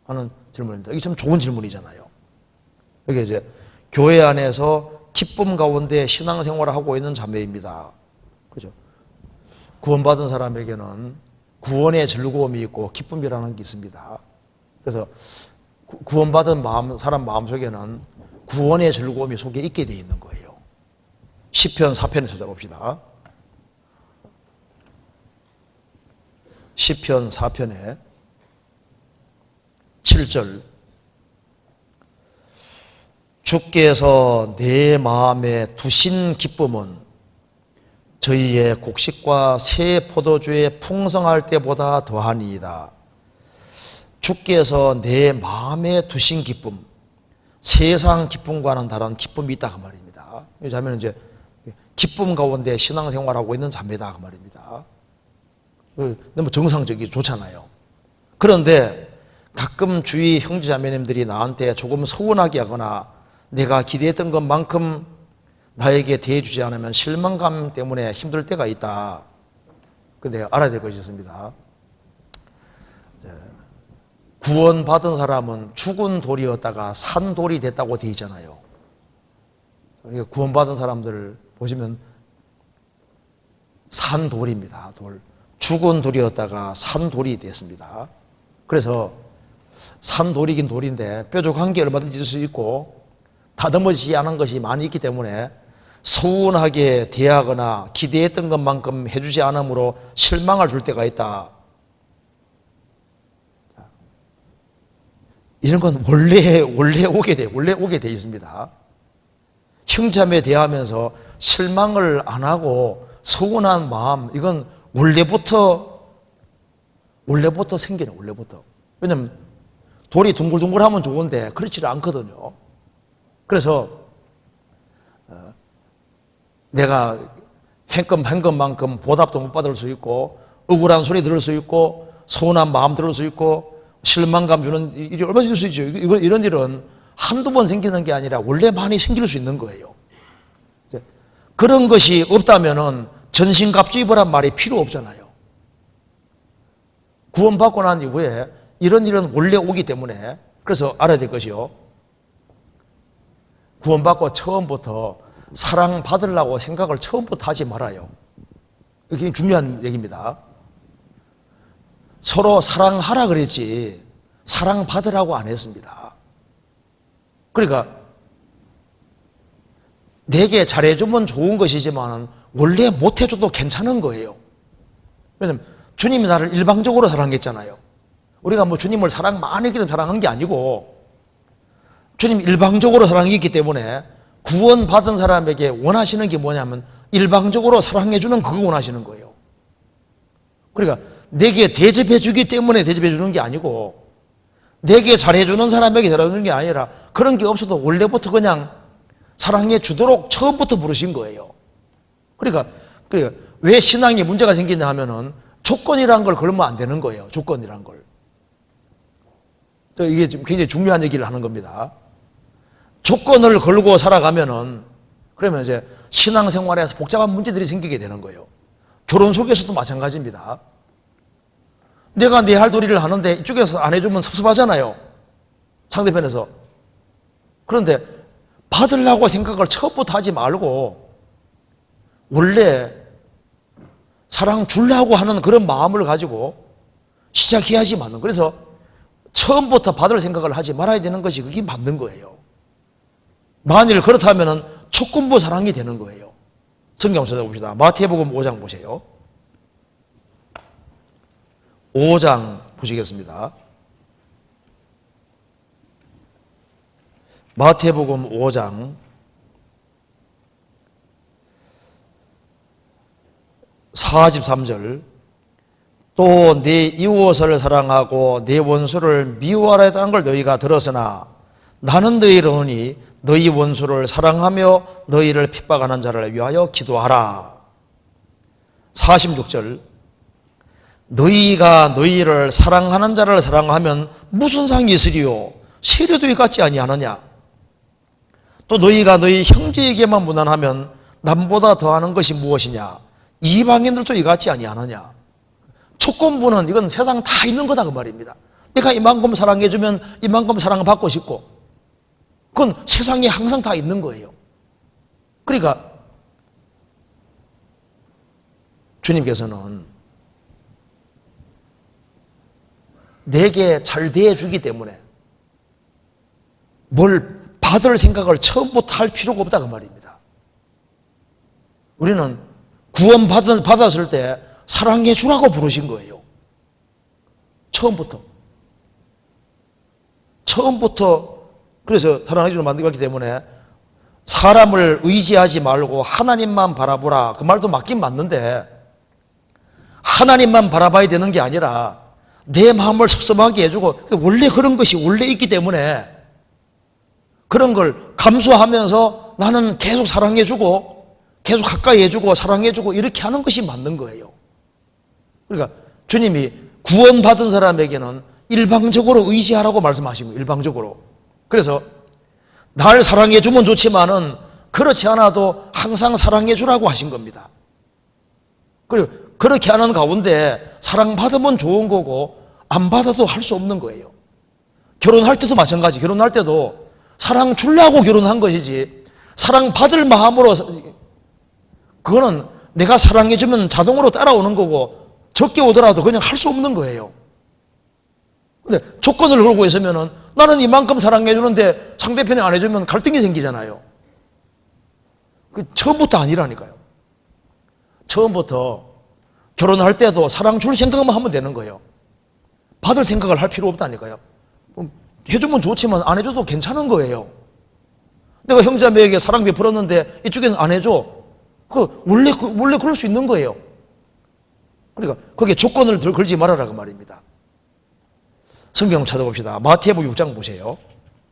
하는 질문입니다. 이게 참 좋은 질문이잖아요. 이게 이제 교회 안에서 기쁨 가운데 신앙생활을 하고 있는 자매입니다. 그죠? 구원받은 사람에게는 구원의 즐거움이 있고 기쁨이라는 게 있습니다. 그래서 구원받은 사람 마음속에는 구원의 즐거움이 속에 있게 되어 있는 거예요. 시편 4편을 찾아봅시다. 시편 4편에 7절 주께서 내 마음에 두신 기쁨은 저희의 곡식과 새 포도주의 풍성할 때보다 더하니이다. 주께서 내 마음에 두신 기쁨, 세상 기쁨과는 다른 기쁨이 있다 그 말입니다. 이 자매는 이제 기쁨 가운데 신앙생활하고 있는 자매다 그 말입니다. 너무 정상적이고 좋잖아요. 그런데 가끔 주위 형제자매님들이 나한테 조금 서운하게 하거나 내가 기대했던 것만큼 나에게 대해주지 않으면 실망감 때문에 힘들 때가 있다. 근데 알아야 될 것이 있습니다. 구원받은 사람은 죽은 돌이었다가 산 돌이 됐다고 되어 있잖아요. 구원받은 사람들을 보시면 산 돌입니다. 돌. 죽은 돌이었다가 산 돌이 됐습니다. 그래서 산 돌이긴 돌인데 뾰족한 게 얼마든지 있을 수 있고 다듬어지지 않은 것이 많이 있기 때문에 서운하게 대하거나 기대했던 것만큼 해주지 않으므로 실망을 줄 때가 있다. 이런 건 원래 오게 돼 있습니다. 형제자매 대하면서 실망을 안 하고 서운한 마음, 이건 원래부터 생기는 원래부터. 왜냐면 돌이 둥글둥글하면 좋은데 그렇지는 않거든요. 그래서 내가 한 것만큼 보답도 못 받을 수 있고 억울한 소리 들을 수 있고 서운한 마음 들을 수 있고 실망감 주는 일이 얼마나 있을 수 있죠. 이런 일은 한두 번 생기는 게 아니라 원래 많이 생길 수 있는 거예요. 그런 것이 없다면은 전신갑주 입으란 말이 필요 없잖아요. 구원받고 난 이후에 이런 일은 원래 오기 때문에 그래서 알아야 될 것이요. 구원받고 처음부터 사랑받으려고 생각을 처음부터 하지 말아요. 이게 중요한 얘기입니다. 서로 사랑하라 그랬지 사랑받으라고 안 했습니다. 그러니까 내게 잘해주면 좋은 것이지만 원래 못해줘도 괜찮은 거예요. 왜냐면 주님이 나를 일방적으로 사랑했잖아요. 우리가 뭐 주님을 사랑 많이 했기 때문에 사랑한 게 아니고 주님 일방적으로 사랑했기 때문에 구원받은 사람에게 원하시는 게 뭐냐면 일방적으로 사랑해주는 그거 원하시는 거예요. 그러니까 내게 대접해주기 때문에 대접해주는 게 아니고 내게 잘해주는 사람에게 잘해주는 게 아니라 그런 게 없어도 원래부터 그냥 사랑해 주도록 처음부터 부르신 거예요. 그러니까 왜 신앙에 문제가 생기냐 하면은 조건이란 걸 걸면 안 되는 거예요. 조건이란 걸. 이게 지금 굉장히 중요한 얘기를 하는 겁니다. 조건을 걸고 살아가면은 그러면 이제 신앙생활에서 복잡한 문제들이 생기게 되는 거예요. 결혼 속에서도 마찬가지입니다. 내가 내 할 도리를 하는데 이쪽에서 안 해주면 섭섭하잖아요. 상대편에서. 그런데 받으려고 생각을 처음부터 하지 말고 원래 사랑 주려고 하는 그런 마음을 가지고 시작해야지 맞는 거예요. 그래서 처음부터 받을 생각을 하지 말아야 되는 것이 그게 맞는 거예요. 만일 그렇다면 초권부 사랑이 되는 거예요. 성경 찾아봅시다. 마태복음 5장 보세요. 5장 보시겠습니다. 마태복음 5장 43절 또 내 이웃을 사랑하고 내 원수를 미워하라 했다는 걸 너희가 들었으나 나는 너희를 이르노니 너희 원수를 사랑하며 너희를 핍박하는 자를 위하여 기도하라. 46절 너희가 너희를 사랑하는 자를 사랑하면 무슨 상이 있으리요 세례도 같지 아니하느냐. 또 너희가 너희 형제에게만 무난하면 남보다 더하는 것이 무엇이냐. 이방인들도 이같지 아니하느냐. 조건부는 이건 세상 다 있는 거다 그 말입니다. 내가 이만큼 사랑해주면 이만큼 사랑받고 싶고 그건 세상에 항상 다 있는 거예요. 그러니까 주님께서는 내게 잘 대해주기 때문에 뭘 받을 생각을 처음부터 할 필요가 없다 그 말입니다. 우리는 받았을 때 사랑해 주라고 부르신 거예요. 처음부터. 그래서 사랑해 주는 만들었기 때문에 사람을 의지하지 말고 하나님만 바라보라. 그 말도 맞긴 맞는데 하나님만 바라봐야 되는 게 아니라 내 마음을 섭섭하게 해주고 원래 그런 것이 원래 있기 때문에 그런 걸 감수하면서 나는 계속 사랑해주고 계속 가까이 해주고 사랑해주고 이렇게 하는 것이 맞는 거예요. 그러니까 주님이 구원받은 사람에게는 일방적으로 의지하라고 말씀하신 거예요. 일방적으로. 그래서 날 사랑해주면 좋지만은 그렇지 않아도 항상 사랑해주라고 하신 겁니다. 그리고 그렇게 하는 가운데 사랑받으면 좋은 거고 안 받아도 할 수 없는 거예요. 결혼할 때도 마찬가지. 결혼할 때도 사랑 주려고 결혼한 것이지 사랑받을 마음으로 그거는 내가 사랑해주면 자동으로 따라오는 거고 적게 오더라도 그냥 할 수 없는 거예요. 근데 조건을 걸고 있으면은 나는 이만큼 사랑해주는데 상대편이 안 해주면 갈등이 생기잖아요. 그 처음부터 아니라니까요. 처음부터 결혼할 때도 사랑 줄 생각만 하면 되는 거예요. 받을 생각을 할 필요 없다니까요. 해주면 좋지만 안 해줘도 괜찮은 거예요. 내가 형제자매에게 사랑 베풀었는데 이쪽에는 안 해줘. 원래 그럴 수 있는 거예요. 그러니까 거기에 조건을 걸지 말아라 그 말입니다. 성경 찾아봅시다. 마태복음 6장 보세요.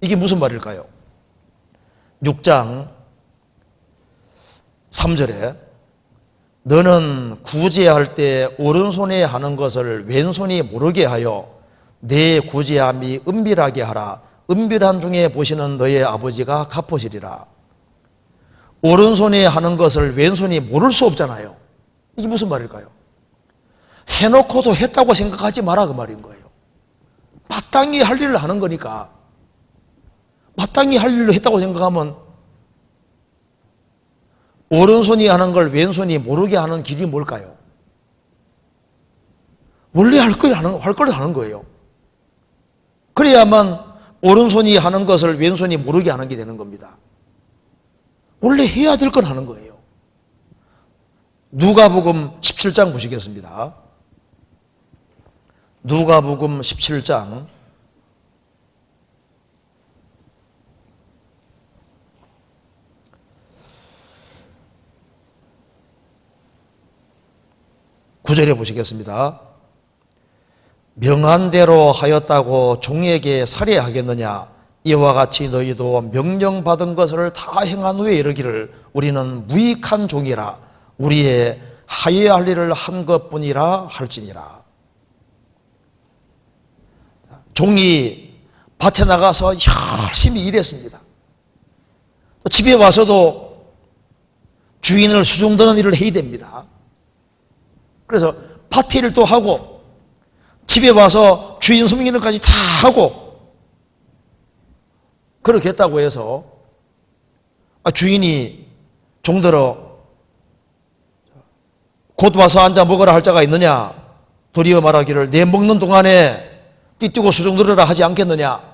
이게 무슨 말일까요? 6장 3절에 너는 구제할 때 오른손에 하는 것을 왼손이 모르게 하여 내 구제함이 은밀하게 하라. 은밀한 중에 보시는 너의 아버지가 갚으시리라. 오른손에 하는 것을 왼손이 모를 수 없잖아요. 이게 무슨 말일까요? 해놓고도 했다고 생각하지 마라 그 말인 거예요. 마땅히 할 일을 하는 거니까 마땅히 할 일을 했다고 생각하면 오른손이 하는 걸 왼손이 모르게 하는 길이 뭘까요? 원래 할 걸 하는 거예요. 그래야만 오른손이 하는 것을 왼손이 모르게 하는 게 되는 겁니다. 원래 해야 될 건 하는 거예요. 누가복음 17장 보시겠습니다. 누가복음 17장 9절에 보시겠습니다. 명한 대로 하였다고 종에게 살해하겠느냐. 이와 같이 너희도 명령받은 것을 다 행한 후에 이르기를 우리는 무익한 종이라 우리의 하여야 할 일을 한 것뿐이라 할지니라. 종이 밭에 나가서 열심히 일했습니다. 집에 와서도 주인을 수종드는 일을 해야 됩니다. 그래서 밭 일도 하고 집에 와서 주인 섬기는 일까지 다 하고, 그렇게 했다고 해서 주인이 종들어 곧 와서 앉아 먹으라 할 자가 있느냐, 도리어 말하기를 내 먹는 동안에 띠뛰고 수종들으라 하지 않겠느냐,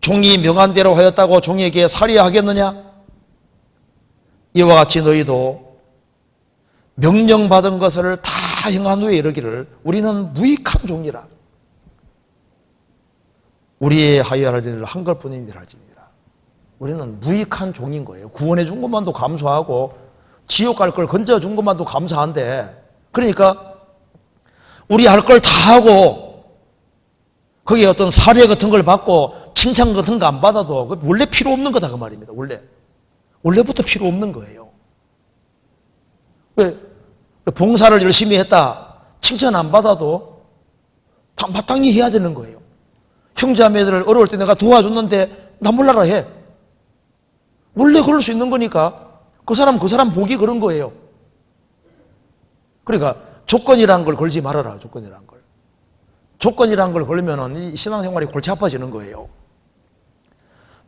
종이 명한 대로 하였다고 종에게 살해야 하겠느냐. 이와 같이 너희도 명령받은 것을 다 행한 후에 이르기를 우리는 무익한 종이라, 우리의 하여야 할 일을 한 것뿐이니라 할지니라. 우리는 무익한 종인 거예요. 구원해 준 것만도 감사하고 지옥 갈 걸 건져 준 것만도 감사한데, 그러니까 우리 할 걸 다 하고 거기에 어떤 사례 같은 걸 받고 칭찬 같은 거 안 받아도 원래 필요 없는 거다 그 말입니다. 원래부터 필요 없는 거예요. 왜? 봉사를 열심히 했다, 칭찬 안 받아도 다 마땅히 해야 되는 거예요. 형제자매들을 어려울 때 내가 도와줬는데 나 몰라라 해. 원래 그럴 수 있는 거니까 그 사람 복이 그런 거예요. 그러니까 조건이란 걸 걸지 말아라. 조건이란 걸 걸면은 이 신앙생활이 골치 아파지는 거예요.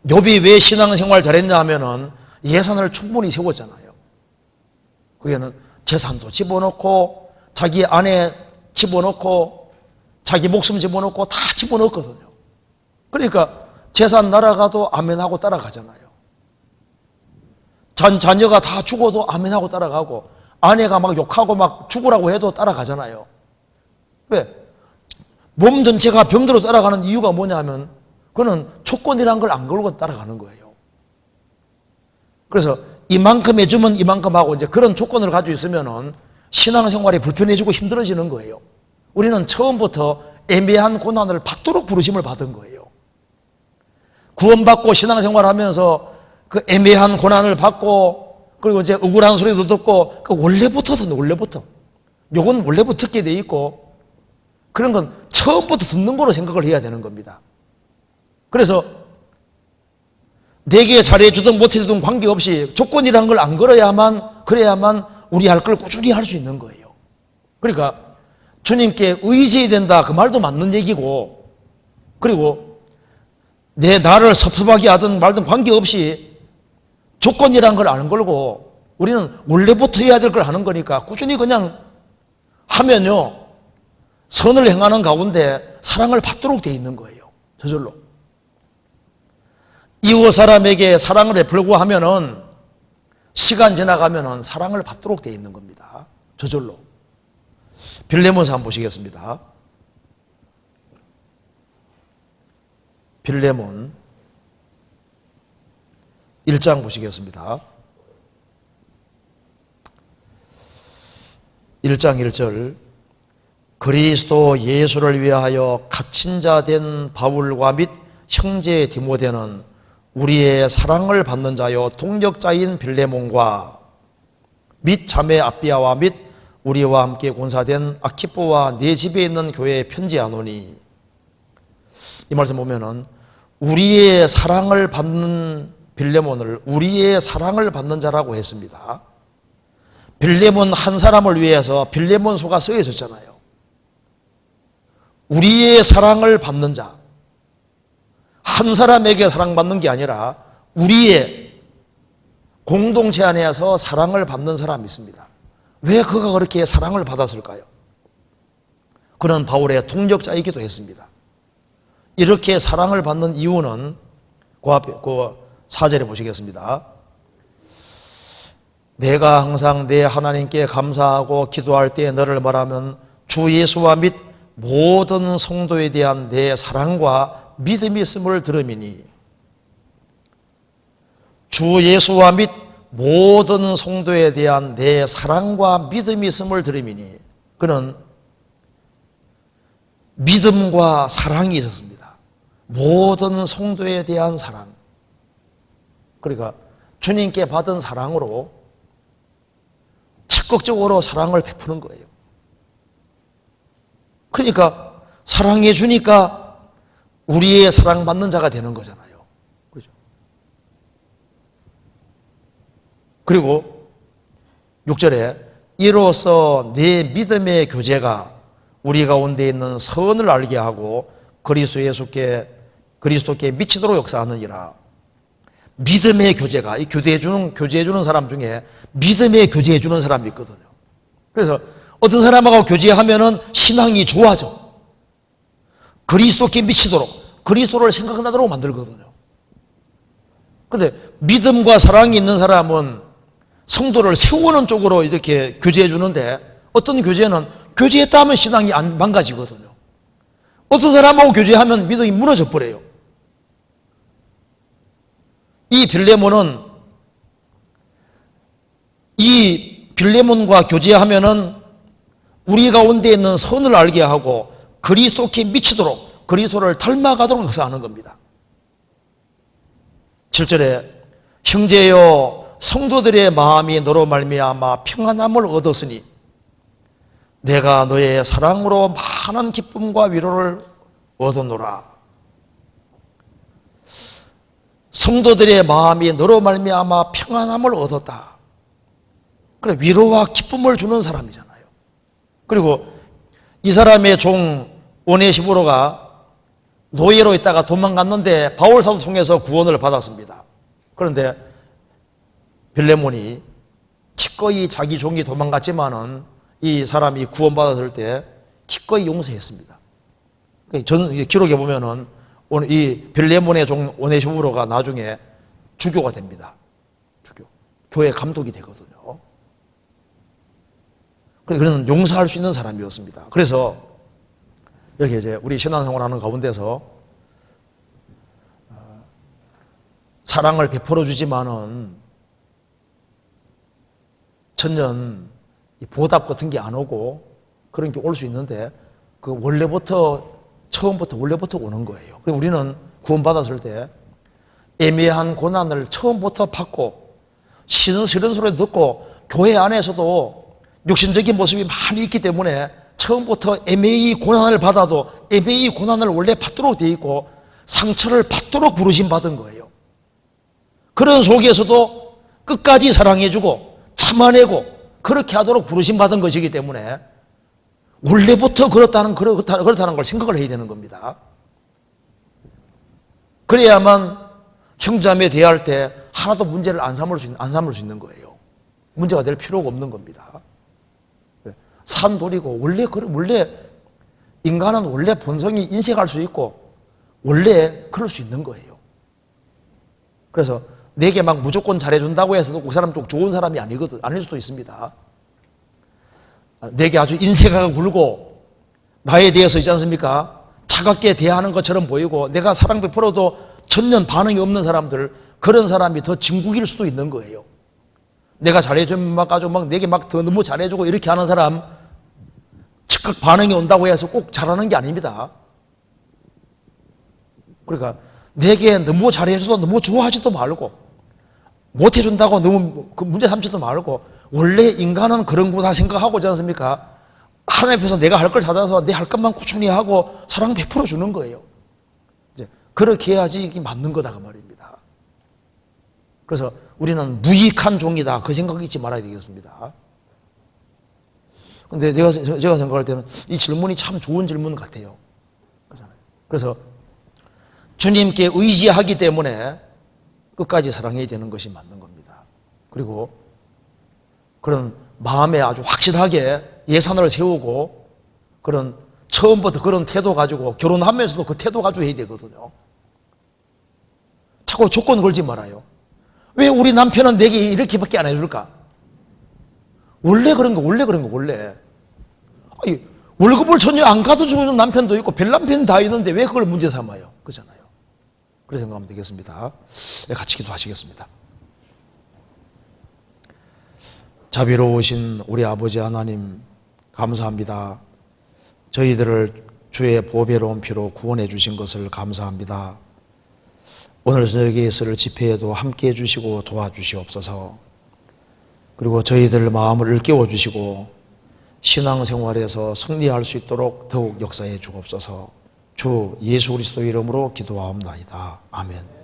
욥이 왜 신앙생활 잘했냐 하면은 예산을 충분히 세웠잖아요. 그게는 재산도 집어넣고 자기 아내 집어넣고 자기 목숨 집어넣고 다 집어넣었거든요. 그러니까 재산 날아가도 아멘하고 따라가잖아요. 자녀가 다 죽어도 아멘하고 따라가고, 아내가 막 욕하고 막 죽으라고 해도 따라가잖아요. 왜? 몸 전체가 병들어 따라가는 이유가 뭐냐면 그거는 조건이란 걸 안 걸고 따라가는 거예요. 그래서 이만큼 해주면 이만큼 하고 이제 그런 조건을 가지고 있으면은 신앙생활이 불편해지고 힘들어지는 거예요. 우리는 처음부터 애매한 고난을 받도록 부르심을 받은 거예요. 구원받고 신앙생활 하면서 그 애매한 고난을 받고, 그리고 이제 억울한 소리도 듣고, 그 원래부터. 요건 원래부터 듣게 돼 있고, 그런 건 처음부터 듣는 거로 생각을 해야 되는 겁니다. 그래서 내게 잘해주든 못해주든 관계없이 조건이라는 걸 안 그래야만 우리 할 걸 꾸준히 할 수 있는 거예요. 그러니까 주님께 의지해야 된다, 그 말도 맞는 얘기고, 그리고 나를 섭섭하게 하든 말든 관계없이 조건이라는 걸 안 걸고 우리는 원래부터 해야 될 걸 하는 거니까 꾸준히 그냥 하면요, 선을 행하는 가운데 사랑을 받도록 돼 있는 거예요. 저절로. 이웃 사람에게 사랑을 베풀고 하면은 시간 지나가면은 사랑을 받도록 돼 있는 겁니다. 저절로. 빌레몬서 한번 보시겠습니다. 빌레몬 1장 보시겠습니다. 1장 1절 그리스도 예수를 위하여 갇힌 자 된 바울과 및 형제 디모데는 우리의 사랑을 받는 자요 동력자인 빌레몬과 및 자매 아비아와 및 우리와 함께 권사된 아키포와 내 집에 있는 교회에 편지하노니, 이 말씀 보면은 우리의 사랑을 받는 빌레몬을 우리의 사랑을 받는 자라고 했습니다. 빌레몬 한 사람을 위해서 빌레몬서가 쓰여졌잖아요. 우리의 사랑을 받는 자, 한 사람에게 사랑받는 게 아니라 우리의 공동체 안에서 사랑을 받는 사람이 있습니다. 왜 그가 그렇게 사랑을 받았을까요? 그는 바울의 동력자이기도 했습니다. 이렇게 사랑을 받는 이유는 그 앞에 그 4절에 보시겠습니다. 내가 항상 내 하나님께 감사하고 기도할 때 너를 말하면 주 예수와 및 모든 성도에 대한 내 사랑과 믿음이 있음을 들음이니, 주 예수와 및 모든 성도에 대한 내 사랑과 믿음이 있음을 들음이니, 그는 믿음과 사랑이 있었습니다. 모든 성도에 대한 사랑. 그러니까 주님께 받은 사랑으로 적극적으로 사랑을 베푸는 거예요. 그러니까 사랑해 주니까 우리의 사랑받는 자가 되는 거잖아요. 그렇죠? 그리고 6절에 이로써 내 믿음의 교제가 우리 가운데 있는 선을 알게 하고 그리스도께 미치도록 역사하느니라. 믿음의 교제가, 이 교제해주는 사람 중에 믿음의 교제해주는 사람이 있거든요. 그래서 어떤 사람하고 교제하면은 신앙이 좋아져. 그리스도께 미치도록, 그리스도를 생각나도록 만들거든요. 근데 믿음과 사랑이 있는 사람은 성도를 세우는 쪽으로 이렇게 교제해 주는데, 어떤 교제는 교제했다 하면 신앙이 안 망가지거든요. 어떤 사람하고 교제하면 믿음이 무너져 버려요. 이 빌레몬과 교제하면은 우리 가운데 있는 선을 알게 하고 그리스도께 미치도록, 그리스도를 닮아가도록 역사하는 겁니다. 7절에 형제여 성도들의 마음이 너로 말미암아 평안함을 얻었으니 내가 너의 사랑으로 많은 기쁨과 위로를 얻었노라. 성도들의 마음이 너로 말미암아 평안함을 얻었다. 그래, 위로와 기쁨을 주는 사람이잖아요. 그리고 이 사람의 종 오네시모로가 노예로 있다가 도망갔는데 바울사도 통해서 구원을 받았습니다. 그런데 빌레몬이 기꺼이 자기 종이 도망갔지만은 이 사람이 구원받았을 때 기꺼이 용서했습니다. 저는 기록에 보면은 이 빌레몬의 종 오네시모로가 나중에 주교가 됩니다. 교회 감독이 되거든요. 그래서 용서할 수 있는 사람이었습니다. 그래서 여기 이제 우리 신앙생활하는 가운데서 사랑을 베풀어 주지만은 천년 보답 같은 게 안 오고 그런 게 올 수 있는데, 그 처음부터 오는 거예요. 그래서 우리는 구원받았을 때 애매한 고난을 처음부터 받고 싫은 소리 듣고 교회 안에서도 육신적인 모습이 많이 있기 때문에 처음부터 애매히 고난을 받아도 애매히 고난을 원래 받도록 되어 있고 상처를 받도록 부르심 받은 거예요. 그런 속에서도 끝까지 사랑해주고 참아내고 그렇게 하도록 부르심 받은 것이기 때문에 원래부터 그렇다는 걸 생각을 해야 되는 겁니다. 그래야만 형제자매 대할 때 하나도 문제를 안 삼을 수 있는 거예요. 문제가 될 필요가 없는 겁니다. 산돌이고 원래 인간은 원래 본성이 인색할 수 있고 원래 그럴 수 있는 거예요. 그래서 내게 막 무조건 잘해준다고 해서 그 사람 좀 좋은 사람이 아닐 수도 있습니다. 내게 아주 인색하게 굴고 나에 대해서 있지 않습니까? 차갑게 대하는 것처럼 보이고 내가 사랑 베풀어도 전혀 반응이 없는 사람들, 그런 사람이 더 진국일 수도 있는 거예요. 내가 잘해주면 내게 더 너무 잘해주고 이렇게 하는 사람 즉각 반응이 온다고 해서 꼭 잘하는 게 아닙니다. 그러니까 내게 너무 잘해줘도 너무 좋아하지도 말고 못해준다고 너무 문제 삼지도 말고 원래 인간은 그런구나 생각하고 있지 않습니까? 하나님 앞에서 내가 할 걸 찾아서 내 할 것만 꾸준히 하고 사랑 베풀어 주는 거예요. 이제 그렇게 해야지 이게 맞는 거다 그 말입니다. 그래서 우리는 무익한 종이다 그 생각이 잊지 말아야 되겠습니다. 근데 제가 생각할 때는 이 질문이 참 좋은 질문 같아요. 그래서 주님께 의지하기 때문에 끝까지 사랑해야 되는 것이 맞는 겁니다. 그리고 그런 마음에 아주 확실하게 예산을 세우고 그런 처음부터 그런 태도 가지고 결혼하면서도 그 태도 가지고 해야 되거든요. 자꾸 조건 걸지 말아요. 왜 우리 남편은 내게 이렇게밖에 안 해줄까? 원래 그런 거. 아니, 월급을 전혀 안 가도 주는 남편도 있고 별남편 다 있는데 왜 그걸 문제 삼아요? 그렇잖아요. 그렇게 생각하면 되겠습니다. 네, 같이 기도하시겠습니다. 자비로우신 우리 아버지 하나님 감사합니다. 저희들을 주의 보배로운 피로 구원해 주신 것을 감사합니다. 오늘 저녁에 있을 집회에도 함께해 주시고 도와주시옵소서. 그리고 저희들 마음을 일깨워 주시고 신앙생활에서 승리할 수 있도록 더욱 역사해 주옵소서. 주 예수 그리스도 이름으로 기도하옵나이다. 아멘.